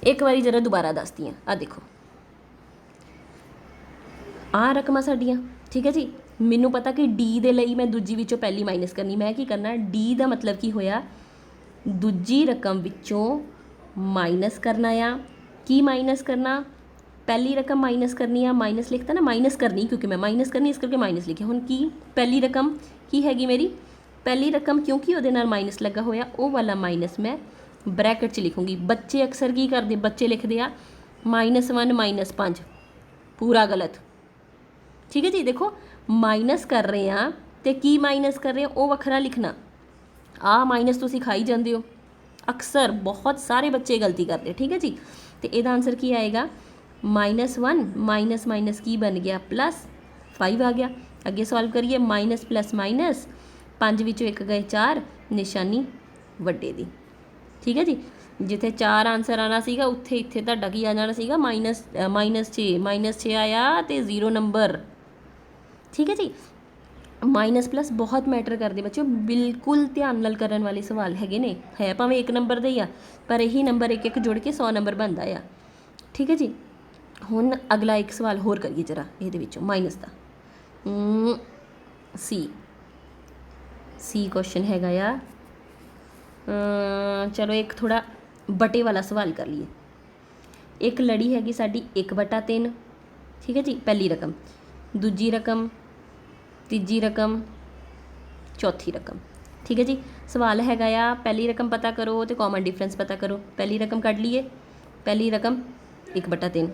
एक बारी जरा दोबारा दसदी हां आ देखो ਆ ਰਕਮਾਂ ਸਾਡੀਆਂ, ਠੀਕ ਹੈ ਜੀ। ਮੈਨੂੰ ਪਤਾ ਕਿ ਡੀ ਦੇ ਲਈ ਮੈਂ ਦੂਜੀ ਵਿੱਚੋਂ ਪਹਿਲੀ ਮਾਈਨਸ ਕਰਨੀ। ਮੈਂ ਕੀ ਕਰਨਾ, ਡੀ ਦਾ ਮਤਲਬ ਕੀ ਹੋਇਆ, ਦੂਜੀ ਰਕਮ ਵਿੱਚੋਂ ਮਾਈਨਸ ਕਰਨਾ ਆ। ਕੀ ਮਾਈਨਸ ਕਰਨਾ, ਪਹਿਲੀ ਰਕਮ ਮਾਈਨਸ ਕਰਨੀ ਆ। ਮਾਈਨਸ ਲਿਖਤਾ ਨਾ, ਮਾਈਨਸ ਕਰਨੀ, ਕਿਉਂਕਿ ਮੈਂ ਮਾਈਨਸ ਕਰਨੀ ਇਸ ਕਰਕੇ ਮਾਈਨਸ ਲਿਖਿਆ। ਹੁਣ ਕੀ, ਪਹਿਲੀ ਰਕਮ ਕੀ ਹੈਗੀ ਮੇਰੀ, ਪਹਿਲੀ ਰਕਮ ਕਿਉਂਕਿ ਉਹਦੇ ਨਾਲ ਮਾਈਨਸ ਲੱਗਾ ਹੋਇਆ, ਉਹ ਵਾਲਾ ਮਾਈਨਸ ਮੈਂ ਬ੍ਰੈਕਟ 'ਚ ਲਿਖੂੰਗੀ। ਬੱਚੇ ਅਕਸਰ ਕੀ ਕਰਦੇ, ਬੱਚੇ ਲਿਖਦੇ ਆ -1 -5, ਪੂਰਾ ਗਲਤ, ਠੀਕ ਹੈ ਜੀ। ਦੇਖੋ ਮਾਈਨਸ ਕਰ ਰਹੇ ਆ ਤੇ ਕੀ ਮਾਈਨਸ ਕਰ ਰਹੇ ਆ ਉਹ ਵੱਖਰਾ ਲਿਖਣਾ। ਆ ਮਾਈਨਸ ਤੁਸੀਂ ਖਾਈ ਜਾਂਦੇ ਹੋ, ਅਕਸਰ ਬਹੁਤ ਸਾਰੇ ਬੱਚੇ ਗਲਤੀ ਕਰਦੇ, ਠੀਕ ਹੈ ਜੀ। ਤੇ ਇਹਦਾ ਆਨਸਰ ਕੀ ਆਏਗਾ, -1 ਮਾਈਨਸ ਮਾਈਨਸ ਕੀ ਬਣ ਗਿਆ, +5 ਆ ਗਿਆ। ਅੱਗੇ ਸੋਲਵ ਕਰੀਏ, ਮਾਈਨਸ ਪਲੱਸ ਮਾਈਨਸ, 5 ਵਿੱਚੋਂ 1 ਗਏ 4, ਨਿਸ਼ਾਨੀ ਵੱਡੇ ਦੀ, ਠੀਕ ਹੈ ਜੀ। ਜਿੱਥੇ 4 ਆਨਸਰ ਆਉਣਾ ਸੀਗਾ ਉੱਥੇ ਇੱਥੇ ਤੁਹਾਡਾ ਕੀ ਆ ਜਾਣਾ ਸੀਗਾ, -6 ਆਇਆ ਤੇ 0 ਨੰਬਰ, ਠੀਕ ਹੈ ਜੀ। ਮਾਈਨਸ ਪਲੱਸ ਬਹੁਤ ਮੈਟਰ ਕਰਦੇ ਬੱਚਿਓ, ਬਿਲਕੁਲ ਧਿਆਨ ਨਾਲ ਕਰਨ ਵਾਲੇ ਸਵਾਲ ਹੈਗੇ ਨੇ। ਹੈ ਭਾਵੇਂ 1 ਨੰਬਰ ਦੇ ਹੀ ਆ, ਪਰ ਇਹੀ ਨੰਬਰ ਇੱਕ ਇੱਕ ਜੁੜ ਕੇ 100 ਨੰਬਰ ਬਣਦਾ ਆ, ਠੀਕ ਹੈ ਜੀ। ਹੁਣ ਅਗਲਾ ਇੱਕ ਸਵਾਲ ਹੋਰ ਕਰੀਏ ਜਰਾ ਇਹਦੇ ਵਿੱਚੋਂ ਮਾਈਨਸ ਦਾ। ਸੀ ਕੁਐਸਚਨ ਹੈਗਾ ਆ। ਚਲੋ ਇੱਕ ਥੋੜਾ ਬਟੇ ਵਾਲਾ ਸਵਾਲ ਕਰ ਲਈਏ। ਇੱਕ ਲੜੀ ਹੈਗੀ ਸਾਡੀ 1/3, ਠੀਕ ਹੈ ਜੀ, ਪਹਿਲੀ ਰਕਮ। ਦੂਜੀ ਰਕਮ, ਤੀਜੀ ਰਕਮ, ਚੌਥੀ ਰਕਮ, ਠੀਕ ਹੈ ਜੀ। ਸਵਾਲ ਹੈਗਾ ਆ ਪਹਿਲੀ ਰਕਮ ਪਤਾ ਕਰੋ ਤੇ ਕਾਮਨ ਡਿਫਰੈਂਸ ਪਤਾ ਕਰੋ। ਪਹਿਲੀ ਰਕਮ ਕੱਢ ਲਈਏ, ਪਹਿਲੀ ਰਕਮ 1/3,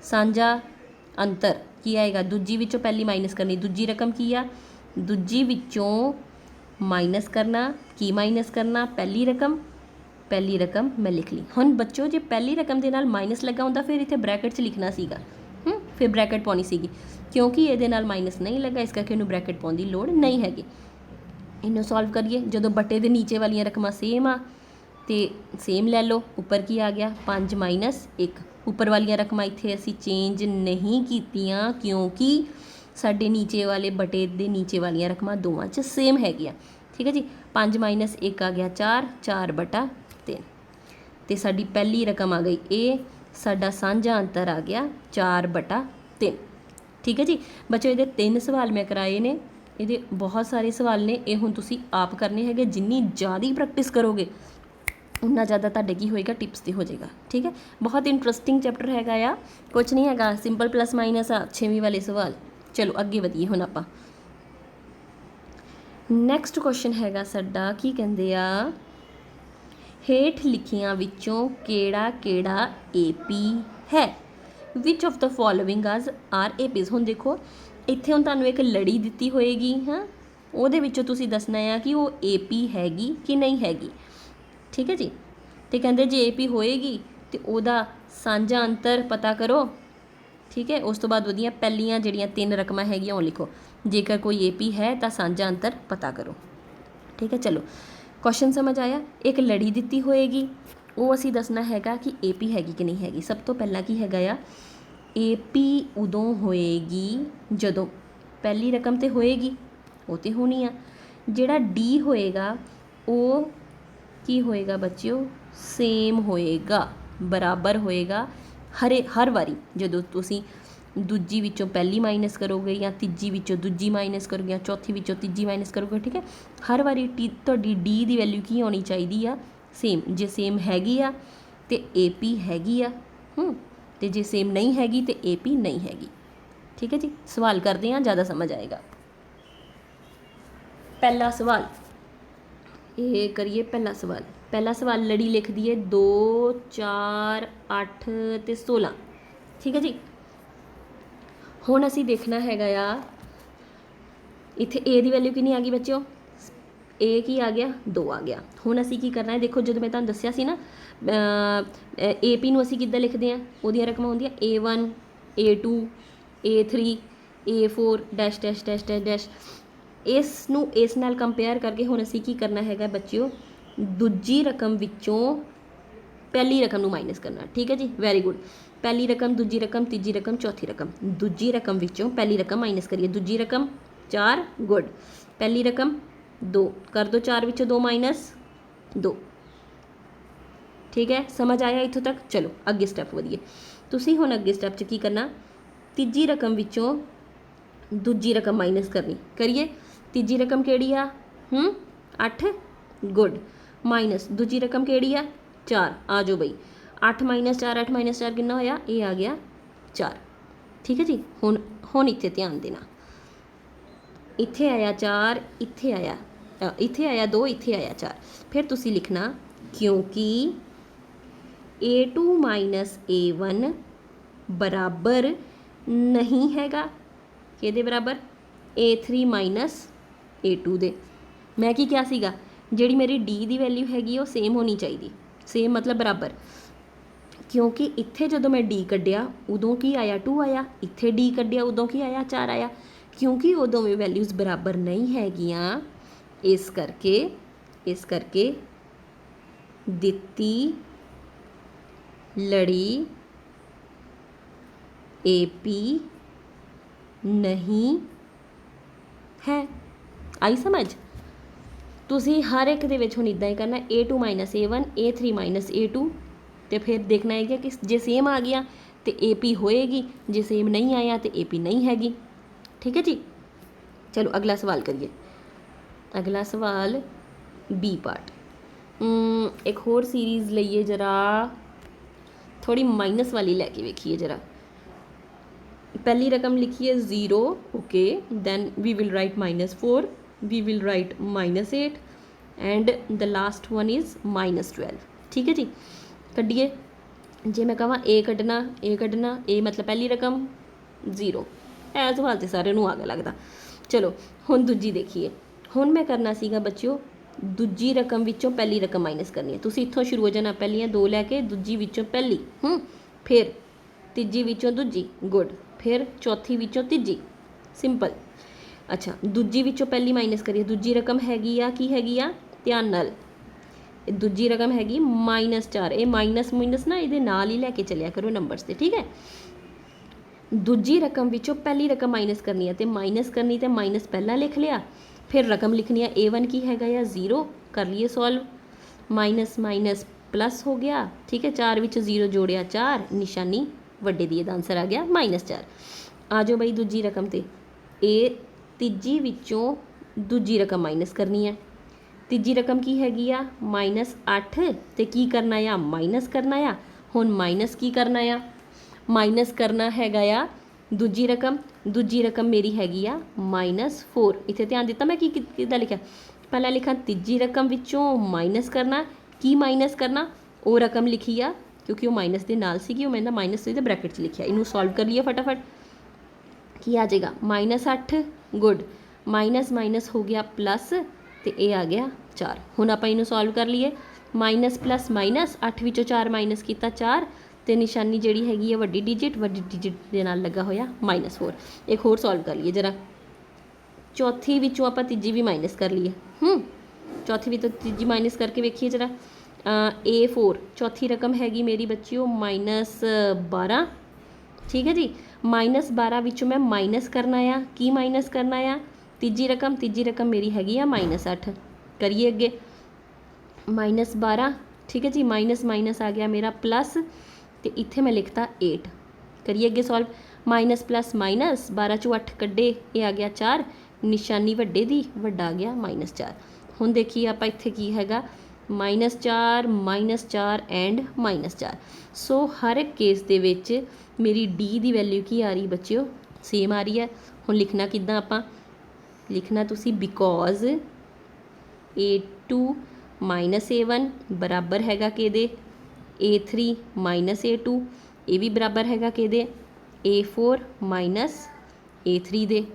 ਸਾਂਝਾ ਅੰਤਰ ਕੀ ਆਏਗਾ, ਦੂਜੀ ਵਿੱਚੋਂ ਪਹਿਲੀ ਮਾਈਨਸ ਕਰਨੀ। ਦੂਜੀ ਰਕਮ ਕੀ ਆ, ਦੂਜੀ ਵਿੱਚੋਂ ਮਾਈਨਸ ਕਰਨਾ। ਕੀ ਮਾਈਨਸ ਕਰਨਾ, ਪਹਿਲੀ ਰਕਮ। ਪਹਿਲੀ ਰਕਮ ਮੈਂ ਲਿਖ ਲਈ। ਹੁਣ ਬੱਚੋ ਜੇ ਪਹਿਲੀ ਰਕਮ ਦੇ ਨਾਲ ਮਾਈਨਸ ਲੱਗਾ ਹੁੰਦਾ ਫਿਰ ਇੱਥੇ ਬ੍ਰੈਕਟ 'ਚ ਲਿਖਣਾ ਸੀਗਾ, ਫਿਰ ਬ੍ਰੈਕਟ ਪਾਉਣੀ ਸੀਗੀ। ਕਿਉਂਕਿ ਇਹਦੇ ਨਾਲ ਮਾਈਨਸ ਨਹੀਂ ਲੱਗਾ ਇਸ ਕਰਕੇ ਇਹਨੂੰ ਬ੍ਰੈਕਟ ਪਾਉਣ ਦੀ ਲੋੜ ਨਹੀਂ ਹੈਗੀ। ਇਹਨੂੰ ਸੋਲਵ ਕਰੀਏ, ਜਦੋਂ ਬੱਟੇ ਦੇ ਨੀਚੇ ਵਾਲੀਆਂ ਰਕਮਾਂ ਸੇਮ ਆ ਤੇ ਸੇਮ ਲੈ ਲਓ। ਉੱਪਰ ਕੀ ਆ ਗਿਆ, 5 - 1। ਉੱਪਰ ਵਾਲੀਆਂ ਰਕਮਾਂ ਇੱਥੇ ਅਸੀਂ ਚੇਂਜ ਨਹੀਂ ਕੀਤੀਆਂ ਕਿਉਂਕਿ ਸਾਡੇ ਨੀਚੇ ਵਾਲੇ ਬਟੇ ਦੇ ਨੀਚੇ ਵਾਲੀਆਂ ਰਕਮਾਂ ਦੋਵਾਂ 'ਚ ਸੇਮ ਹੈਗੀਆਂ, ਠੀਕ ਹੈ ਜੀ। 5 - 1 ਆ ਗਿਆ 4, 4/3 ਤੇ ਸਾਡੀ ਪਹਿਲੀ ਰਕਮ ਆ ਗਈ ਇਹ, ਸਾਡਾ ਸਾਂਝਾ ਅੰਤਰ ਆ ਗਿਆ 4/3, ਠੀਕ ਹੈ ਜੀ। ਬੱਚੋ ਇਹਦੇ 3 ਸਵਾਲ ਮੈਂ ਕਰਾਏ ਨੇ, ਇਹਦੇ ਬਹੁਤ ਸਾਰੇ ਸਵਾਲ ਨੇ। ਇਹ ਹੁਣ ਤੁਸੀਂ ਆਪ ਕਰਨੇ ਹੈਗੇ। ਜਿੰਨੀ ਜ਼ਿਆਦਾ ਪ੍ਰੈਕਟਿਸ ਕਰੋਗੇ ਉਨਾ ਜ਼ਿਆਦਾ ਤੁਹਾਡੇ ਕੀ ਹੋਏਗਾ, ਟਿਪਸ 'ਤੇ ਹੋ ਜਾਏਗਾ, ਠੀਕ ਹੈ। ਬਹੁਤ ਇੰਟਰਸਟਿੰਗ ਚੈਪਟਰ ਹੈਗਾ ਆ, ਕੁਛ ਨਹੀਂ ਹੈਗਾ, ਸਿੰਪਲ ਪਲੱਸ ਮਾਈਨਸ ਆ 6ਵੀਂ ਵਾਲੇ ਸਵਾਲ। ਚਲੋ ਅੱਗੇ ਵਧੀਏ ਹੁਣ ਆਪਾਂ। ਨੈਕਸਟ ਕੁਐਸਚਨ ਹੈਗਾ ਸਾਡਾ, ਕੀ ਕਹਿੰਦੇ ਆ, ਹੇਠ ਲਿਖੀਆਂ ਵਿੱਚੋਂ ਕਿਹੜਾ ਕਿਹੜਾ AP ਹੈ। Which of the following are APs। ਹੁਣ ਦੇਖੋ ਇੱਥੇ ਹੁਣ ਤੁਹਾਨੂੰ ਇੱਕ ਲੜੀ ਦਿੱਤੀ ਹੋਏਗੀ, ਹਾਂ, ਉਹਦੇ ਵਿੱਚੋਂ ਤੁਸੀਂ ਦੱਸਣਾ ਆ ਕਿ ਉਹ AP ਹੈਗੀ ਕਿ ਨਹੀਂ ਹੈਗੀ, ਠੀਕ ਹੈ ਜੀ। ਤੇ ਕਹਿੰਦੇ ਜੇ AP ਹੋਏਗੀ ਤੇ ਉਹਦਾ ਸਾਂਝਾ ਅੰਤਰ ਪਤਾ ਕਰੋ, ਠੀਕ ਹੈ। ਉਸ ਤੋਂ ਬਾਅਦ ਉਹਦੀਆਂ ਪਹਿਲੀਆਂ ਜਿਹੜੀਆਂ 3 ਰਕਮਾਂ ਹੈਗੀਆਂ ਉਹ ਲਿਖੋ। ਜੇਕਰ ਕੋਈ AP ਹੈ ਤਾਂ ਸਾਂਝਾ ਅੰਤਰ ਪਤਾ ਕਰੋ, ਠੀਕ ਹੈ। ਚਲੋ ਕੁਐਸਚਨ ਸਮਝ ਆਇਆ। ਇੱਕ ਲੜੀ ਦਿੱਤੀ ਹੋਏਗੀ, ਉਹ ਅਸੀਂ ਦੱਸਣਾ ਹੈਗਾ ਕਿ AP ਹੈਗੀ ਕਿ ਨਹੀਂ ਹੈਗੀ। ਸਭ ਤੋਂ ਪਹਿਲਾਂ ਕੀ ਹੈਗਾ ਆ, AP ਉਦੋਂ ਹੋਏਗੀ ਜਦੋਂ ਪਹਿਲੀ ਰਕਮ ਤੇ ਹੋਏਗੀ, ਉਹ ਤੇ ਹੋਣੀ ਆ। ਜਿਹੜਾ D ਹੋਏਗਾ ਉਹ ਕੀ ਹੋਏਗਾ ਬੱਚਿਓ, ਸੇਮ ਹੋਏਗਾ, ਬਰਾਬਰ ਹੋਏਗਾ। ਹਰ ਵਾਰੀ ਜਦੋਂ ਤੁਸੀਂ ਦੂਜੀ ਵਿੱਚੋਂ ਪਹਿਲੀ ਮਾਈਨਸ ਕਰੋਗੇ ਜਾਂ ਤੀਜੀ ਵਿੱਚੋਂ ਦੂਜੀ ਮਾਈਨਸ ਕਰੋਗੇ ਜਾਂ ਚੌਥੀ ਵਿੱਚੋਂ ਤੀਜੀ ਮਾਈਨਸ ਕਰੋਗੇ, ਠੀਕ ਹੈ। ਹਰ ਵਾਰੀ ਤੁਹਾਡੀ D ਦੀ ਵੈਲਿਊ ਕੀ ਹੋਣੀ ਚਾਹੀਦੀ ਆ, ਸੇਮ। ਜੇ ਸੇਮ ਹੈਗੀ ਆ ਤੇ AP ਹੈਗੀ ਆ, ਤੇ ਜੇ ਸੇਮ ਨਹੀਂ ਹੈਗੀ ਤੇ AP ਨਹੀਂ ਹੈਗੀ, ਠੀਕ ਹੈ ਜੀ। ਸਵਾਲ ਕਰਦੇ ਹਾਂ, ਜ਼ਿਆਦਾ ਸਮਝ ਆਏਗਾ। ਪਹਿਲਾ ਸਵਾਲ ਇਹ ਕਰੀਏ। ਪਹਿਲਾ ਸਵਾਲ ਲੜੀ ਲਿਖ ਦਈਏ 2, 4, 8 ਤੇ 16, ਠੀਕ ਹੈ ਜੀ। ਹੁਣ ਅਸੀਂ ਦੇਖਣਾ ਹੈਗਾ ਆ ਇੱਥੇ A ਦੀ ਵੈਲਿਊ ਕਿੰਨੀ ਆ ਗਈ ਬੱਚਿਓ, A ਕੀ ਆ ਗਿਆ, 2 ਆ ਗਿਆ। ਹੁਣ ਅਸੀਂ ਕੀ ਕਰਨਾ ਹੈ, ਦੇਖੋ ਜਦੋਂ ਮੈਂ ਤੁਹਾਨੂੰ ਦੱਸਿਆ ਸੀ ਨਾ AP ਨੂੰ ਅਸੀਂ ਕਿੱਦਾਂ ਲਿਖਦੇ ਹਾਂ, ਉਹਦੀਆਂ ਰਕਮਾਂ ਹੁੰਦੀਆਂ A1, A2, A3, A4 dash dash dash dash dash. ਇਸ ਨੂੰ ਇਸ ਨਾਲ ਕੰਪੇਅਰ ਕਰਕੇ ਹੁਣ ਅਸੀਂ ਕੀ ਕਰਨਾ ਹੈਗਾ ਬੱਚਿਓ, ਦੂਜੀ ਰਕਮ ਵਿੱਚੋਂ ਪਹਿਲੀ ਰਕਮ ਨੂੰ ਮਾਈਨਸ ਕਰਨਾ, ਠੀਕ ਹੈ ਜੀ। Very good. ਪਹਿਲੀ ਰਕਮ, ਦੂਜੀ ਰਕਮ, ਤੀਜੀ ਰਕਮ, ਚੌਥੀ ਰਕਮ। ਦੂਜੀ ਰਕਮ ਵਿੱਚੋਂ ਪਹਿਲੀ ਰਕਮ ਮਾਈਨਸ ਕਰੀਏ। ਦੂਜੀ ਰਕਮ 4, ਗੁੱਡ। ਪਹਿਲੀ ਰਕਮ 2 ਕਰ ਦਿਓ, 4 ਵਿੱਚੋਂ 2 ਮਾਈਨਸ 2, ਠੀਕ ਹੈ। ਸਮਝ ਆਇਆ ਇੱਥੋਂ ਤੱਕ। ਚਲੋ ਅੱਗੇ ਸਟੈਪ ਵਧੀਏ। ਤੁਸੀਂ ਹੁਣ ਅੱਗੇ ਸਟੈਪ 'ਚ ਕੀ ਕਰਨਾ, तीजी रकम विचों दूजी रकम माइनस करनी, करिए। तीजी रकम केड़ी आ 8, गुड। माइनस दूजी रकम केड़ी आ 4, आ जाओ बई। 8 माइनस 4, 8 माइनस 4 कितना होया, ये आ गया 4। ठीक है जी। हुण इत्थे ध्यान देना, इत्थे आया 4, इत्थे आया 2, इत्थे आया 4। फिर तुसी लिखना क्योंकि A2 माइनस A1 बराबर नहीं हैगा किहदे बराबर, A3 माइनस A2 दे। मैं की क्या सीगा, जिहड़ी मेरी D की वैल्यू हैगी वो सेम होनी चाहिए, सेम मतलब बराबर। क्योंकि इत्थे जदों मैं D कढ़िया उदों की आया 2 आया, इत्थे D कढ़िया उदों की आया 4 आया। क्योंकि वो दोवें वैल्यूज़ बराबर नहीं हैगियां, इस करके दित्ती लड़ी AP नहीं है। आई समझ? तुसी हर एक दे विच हुण इदां ही करना, A2 minus A1, A3 minus A2, तो फिर देखना है कि जे सेम आ गया तो AP होएगी, जे सेम नहीं आया तो AP नहीं हैगी। ठीक है जी। चलो अगला सवाल करिए। अगला सवाल बी पार्ट। एक होर सीरीज़ लईए जरा, थोड़ी माइनस वाली लैके वेखिए जरा। पहली रकम लिखिए 0, okay, then we will write -4, we will write -8 and the last one is -12। ठीक है जी। कड्डिए। जे मैं कहां A कड्ढना, A मतलब पहली रकम 0, ऐ सवाल तो सारे नूं आ गया लगता। चलो हुण दूजी देखिए। हुण मैं करना सीगा बच्चों, दूजी रकम विचों पहली रकम माइनस करनी है। तुसीं इत्थों शुरू हो जाना, पहलियां 2 लैके दूजी विचों पहली, फिर तीजी विचों दूजी, गुड। फिर चौथी विचों तीजी, सिंपल। अच्छा दूजी विचों पहली माइनस करिए। दूजी रकम हैगी आ की हैगी आ, ध्यान नाल, दूजी रकम हैगी -4। ये माइनस ना ये नाल ही लैके चलिया करो नंबर्स से, ठीक है। दूजी रकम विचों पहली रकम माइनस करनी है, तो माइनस करनी तो माइनस पहला लिख लिया, फिर रकम लिखनी है A1 की हैगा या 0, कर लिए सॉल्व। माइनस माइनस प्लस हो गया, ठीक है। 4 विच 0 जोड़िया 4, निशानी वड्डे दी, आंसर आ गया -4। आ जाओ बई दूजी रकम ते। तीजी विचों दूजी रकम माइनस करनी है। तीजी रकम की हैगी आ -8, तो की करना आ, माइनस करना आ। हुण माइनस की करना आ, माइनस करना हैगा आ दूजी रकम मेरी हैगी आ -4। इत्थे ध्यान दिता मैं की किद्दां लिखा, पहला लिखा तीजी रकम विचों माइनस करना, की माइनस करना, वो रकम लिखी आ क्योंकि वो माइनस के नाल सीगी, वो मैंने माइनस से ब्रैकेट च लिखिया। इनू सॉल्व कर लिया फटाफट, की आ जाएगा -8, गुड। माइनस माइनस हो गया प्लस, तो ये आ गया 4। हुण आपां इनू सॉल्व कर लिए, माइनस प्लस माइनस, 8 विचों 4 माइनस किया 4, तो निशानी जिहड़ी हैगी है वड्डी डिजिट दे नाल लगा होया -4। एक होर सॉल्व कर लिए जरा। चौथी विचों आपां तीजी भी माइनस कर लिए, चौथी विचों तीजी माइनस करके वेखिए जरा। A4 चौथी रकम हैगी मेरी बच्चियों -12, ठीक है जी। -12 विचों मैं माइनस करना आ, की माइनस करना आ, तीजी रकम मेरी हैगी आ -8। करिए अगे, -12, ठीक है जी। माइनस माइनस आ गया मेरा प्लस, तो इत्थे मैं लिखता 8। करिए अगे सॉल्व, माइनस प्लस माइनस, 12 चों 8 कड्डे, ये आ गया 4, निशानी वड्डे दी, वड्डा आ गया -4। हुण देखिए आप इत्थे की हैगा -4 एंड -4। सो हर एक केस दे विच मेरी D की वैल्यू की आ रही बच्चियों, सेम आ रही है। हुण लिखना किद्दां आपां, लिखना तुसी बिकॉज A2 माइनस A1 बराबर हैगा किहदे, A3 माइनस A2, ये भी बराबर हैगा किहदे, A4 माइनस A3 दे।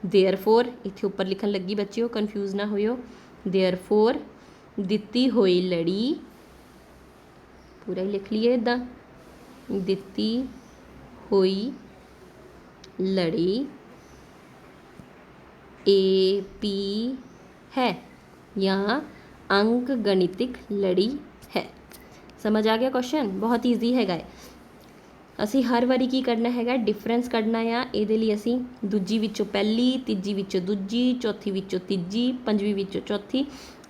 देयरफॉर इत्थे उपर लिखन लगी बच्चियों, कन्फ्यूज ना होइओ। देयरफॉर दित्ती होई लड़ी, पूरा ही लिख लिए इदां, दित्ती होई लड़ी AP है या अंक गणितिक लड़ी है। समझ आ गया क्वेश्चन? बहुत ईजी हैगा है। असी हर वारी की करना हैगा, डिफरेंस कढ़ना आ। इहदे लई असी दूजी विचों पहली, तीजी विचों दूजी, चौथी विचों तीजी, पंजवीं विचों चौथी,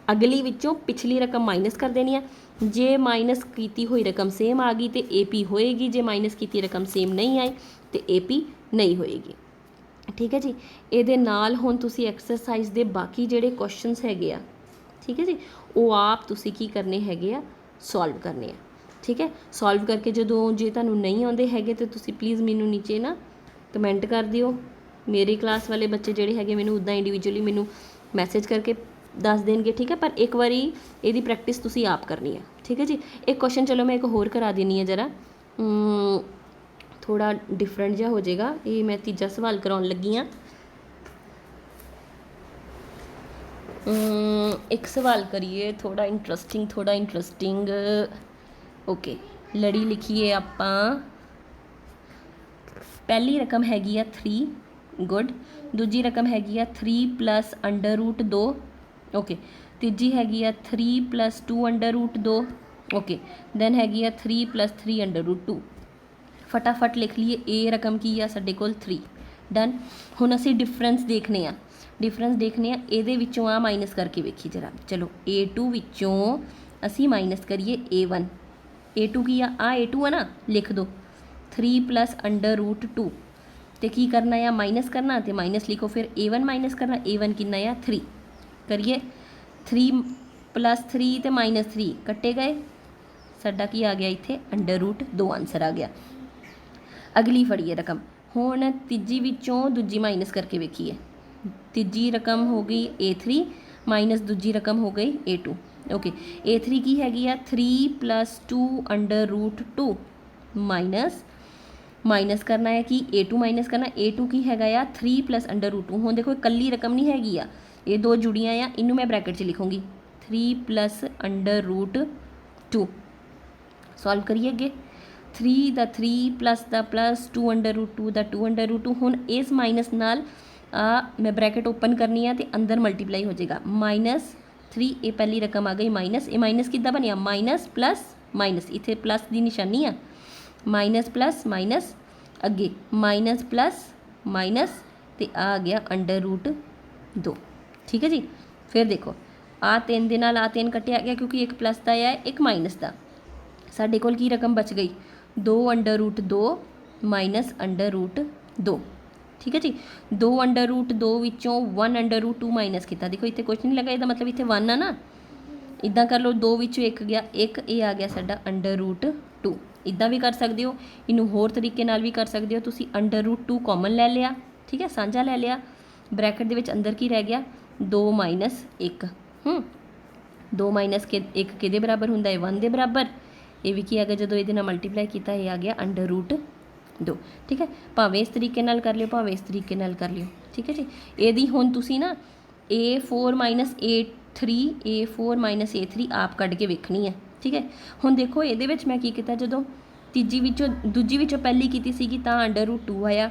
अगली विचों पिछली रकम माइनस कर देनी है। जे माइनस की हुई रकम सेम आ गई तो AP होएगी, जे माइनस की रकम सेम नहीं आई तो AP नहीं होएगी। ठीक है जी। ਇਹਦੇ ਨਾਲ ਹੁਣ ਤੁਸੀਂ ਐਕਸਰਸਾਈਜ਼ ਦੇ ਬਾਕੀ ਜਿਹੜੇ ਕੁਐਸਚਨਸ ਹੈਗੇ ਆ, ਠੀਕ ਹੈ ਜੀ, ਉਹ ਆਪ ਤੁਸੀਂ ਕੀ ਕਰਨੇ ਹੈਗੇ ਆ, ਸੋਲਵ ਕਰਨੇ ਆ। ਠੀਕ ਹੈ, ਸੋਲਵ ਕਰਕੇ ਜਦੋਂ ਜੇ ਤੁਹਾਨੂੰ ਨਹੀਂ ਆਉਂਦੇ ਹੈਗੇ ਤਾਂ ਤੁਸੀਂ ਪਲੀਜ਼ ਮੈਨੂੰ ਨੀਚੇ ਨਾ ਕਮੈਂਟ ਕਰ ਦਿਓ। ਮੇਰੀ ਕਲਾਸ ਵਾਲੇ ਬੱਚੇ ਜਿਹੜੇ ਹੈਗੇ ਮੈਨੂੰ ਉੱਦਾਂ ਇੰਡੀਵਿਜੂਅਲੀ ਮੈਨੂੰ ਮੈਸੇਜ ਕਰਕੇ ਦੱਸ ਦੇਣਗੇ। ਠੀਕ ਹੈ, ਪਰ ਇੱਕ ਵਾਰੀ ਇਹਦੀ ਪ੍ਰੈਕਟਿਸ ਤੁਸੀਂ ਆਪ ਕਰਨੀ ਹੈ। ਠੀਕ ਹੈ ਜੀ। ਇੱਕ ਕੁਐਸਚਨ ਚਲੋ ਮੈਂ ਇੱਕ ਹੋਰ ਕਰਾ ਦਿੰਦੀ ਹਾਂ ਜਰਾ, ਥੋੜਾ डिफरेंट ਜਿਹਾ ਹੋ ਜਾਏਗਾ। ਇਹ ਮੈਂ ਤੀਜਾ ਸਵਾਲ ਕਰਾਉਣ ਲੱਗੀ ਹਾਂ। एक सवाल करिए थोड़ा इंटरस्टिंग। ओके, लड़ी लिखिए आप। पहली रकम हैगी आ 3, गुड। दूजी रकम हैगी आ 3 प्लस √2, ओके। तीजी हैगी आ 3 प्लस 2 √2, ओके। दैन हैगी आ 3 प्लस 3 √2। फटाफट लिख लीए। ए रकम की आ साडे कोल 3, डन। हुण असीं डिफरेंस देखने आ, डिफरेंस देखने ये विचों आ माइनस करके वेखी जरा। चलो A2 विचों असी माइनस करिए A1। A2 की आ A2 है ना, लिख दो 3 प्लस √2। तो की करना है, माइनस करना, तो माइनस लिखो। फिर A1 माइनस करना, A1 कितना है 3, करिए 3 प्लस 3 तो -3 कट्टे गए, साडा की आ गया इत्थे √2 आंसर आ गया। अगली फड़िए रकम। हुण तीजी विचों दूजी माइनस करके वेखिए। तीजी रकम हो गई A3 माइनस दूजी रकम हो गई A2, ओके। A3 की हैगी आ 3 प्लस 2 √2 माइनस माइनस करना है कि A2 माइनस करना। A2 की हैगा आ 3 प्लस √2। हुण देखो कल्ली रकम नहीं हैगी आ, ये दो जुड़ियां आ, इनू मैं ब्रैकेट च लिखूँगी 3 प्लस √2। सॉल्व करिए अगे। 3 दा 3 प्लस दा प्लस 2 √2 दा 2 √2। हुण इस माइनस नाल मैं ब्रैकेट ओपन करनी है तो अंदर मल्टीप्लाई हो जाएगा -3। ये पहली रकम आ गई माइनस, ये माइनस किद्दां बनिया, माइनस प्लस माइनस, इत्थे प्लस की निशानी है, माइनस प्लस माइनस अगे माइनस प्लस माइनस, तो आ गया √2। ठीक है जी। फिर देखो आ 3 दे नाल आ 3 कटिया गया क्योंकि एक प्लस का है एक माइनस का। साडे कोल की रकम बच गई 2 √2 माइनस √2। ठीक है जी। 2 √2 विचों 1 √2 माइनस किया, देखो इतने कुछ नहीं लगा, इसका मतलब इतने 1 है ना। इदा कर लो, 2 विचों 1 गया, एक ये आ गया साडा √2। इदा भी कर सकते हो, इनू होर तरीके नाल भी कर सकते हो। तुसी √2 कॉमन ले लिया, ठीक है, साझा ले लिया। ब्रैकेट दे विच अंदर की रह गया 2 माइनस 1। 2 माइनस 1 किहदे बराबर हुंदा है, 1 दे बराबर। ये भी की आ गया जो ये मल्टीप्लाई किया, ये आ गया √2। ठीक है, भावें इस तरीके नाल कर लियो, भावें इस तरीके नाल कर लियो। ठीक है जी। यदि हुण तुसी ना A4 minus A3 A4 minus A3 आप कढ़ के वेखनी है। ठीक है, हुण देखो ये मैं की किया, जो तीजी विचों दूजी विचों पहली की सीगी तां √2 आया,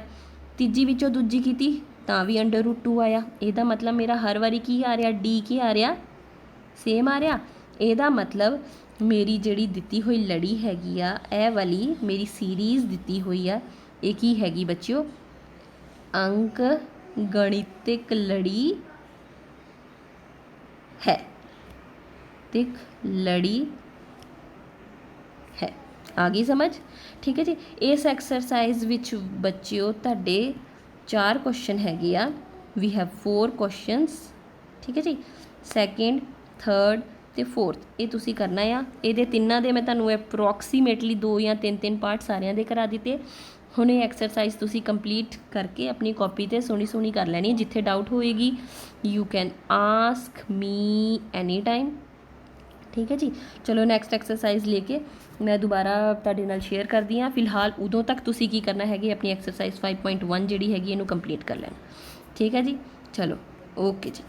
तीजी विचों दूजी की तां भी √2 आया। ਇਹਦਾ मतलब मेरा हर वारी की आ रहा, D की आ रहा, सेम आ रहा। ਇਹਦਾ मतलब मेरी जिहड़ी दिती हुई लड़ी हैगी आ, ਇਹ वाली मेरी सीरीज़ दिती हुई आ, ये की हैगी बच्चों, अंक गणितिक लड़ी है। तिक लड़ी है, आ गई समझ। ठीक है जी। इस एक्सरसाइज विच बच्चों तुहाडे 4 क्वेश्चन हैगे आ, वी हैव 4 क्वेश्चनस। ठीक है जी। सैकेंड, थर्ड तो फोर्थ ये तुसी करना आ। ये तिन्ना दे मैं तुहानू अप्रोक्सीमेटली 2 या 3 पार्ट सारिਆਂ ਦੇ करा दिते। हुण ये एक्सरसाइज तुसी कंप्लीट करके अपनी कॉपी ते सोहनी सोहनी कर लैनी। जिथे डाउट होएगी you can ask me any time. ठीक है जी। चलो नैक्सट एक्सरसाइज लेके मैं दोबारा तुहाडे नाल शेयर करदी हाँ। फिलहाल उदों तक तुसी की करना है, अपनी एक्सरसाइज 5.1 जिहड़ी हैगी इहनू कंप्लीट कर लेना। ठीक है जी। चलो ओके जी।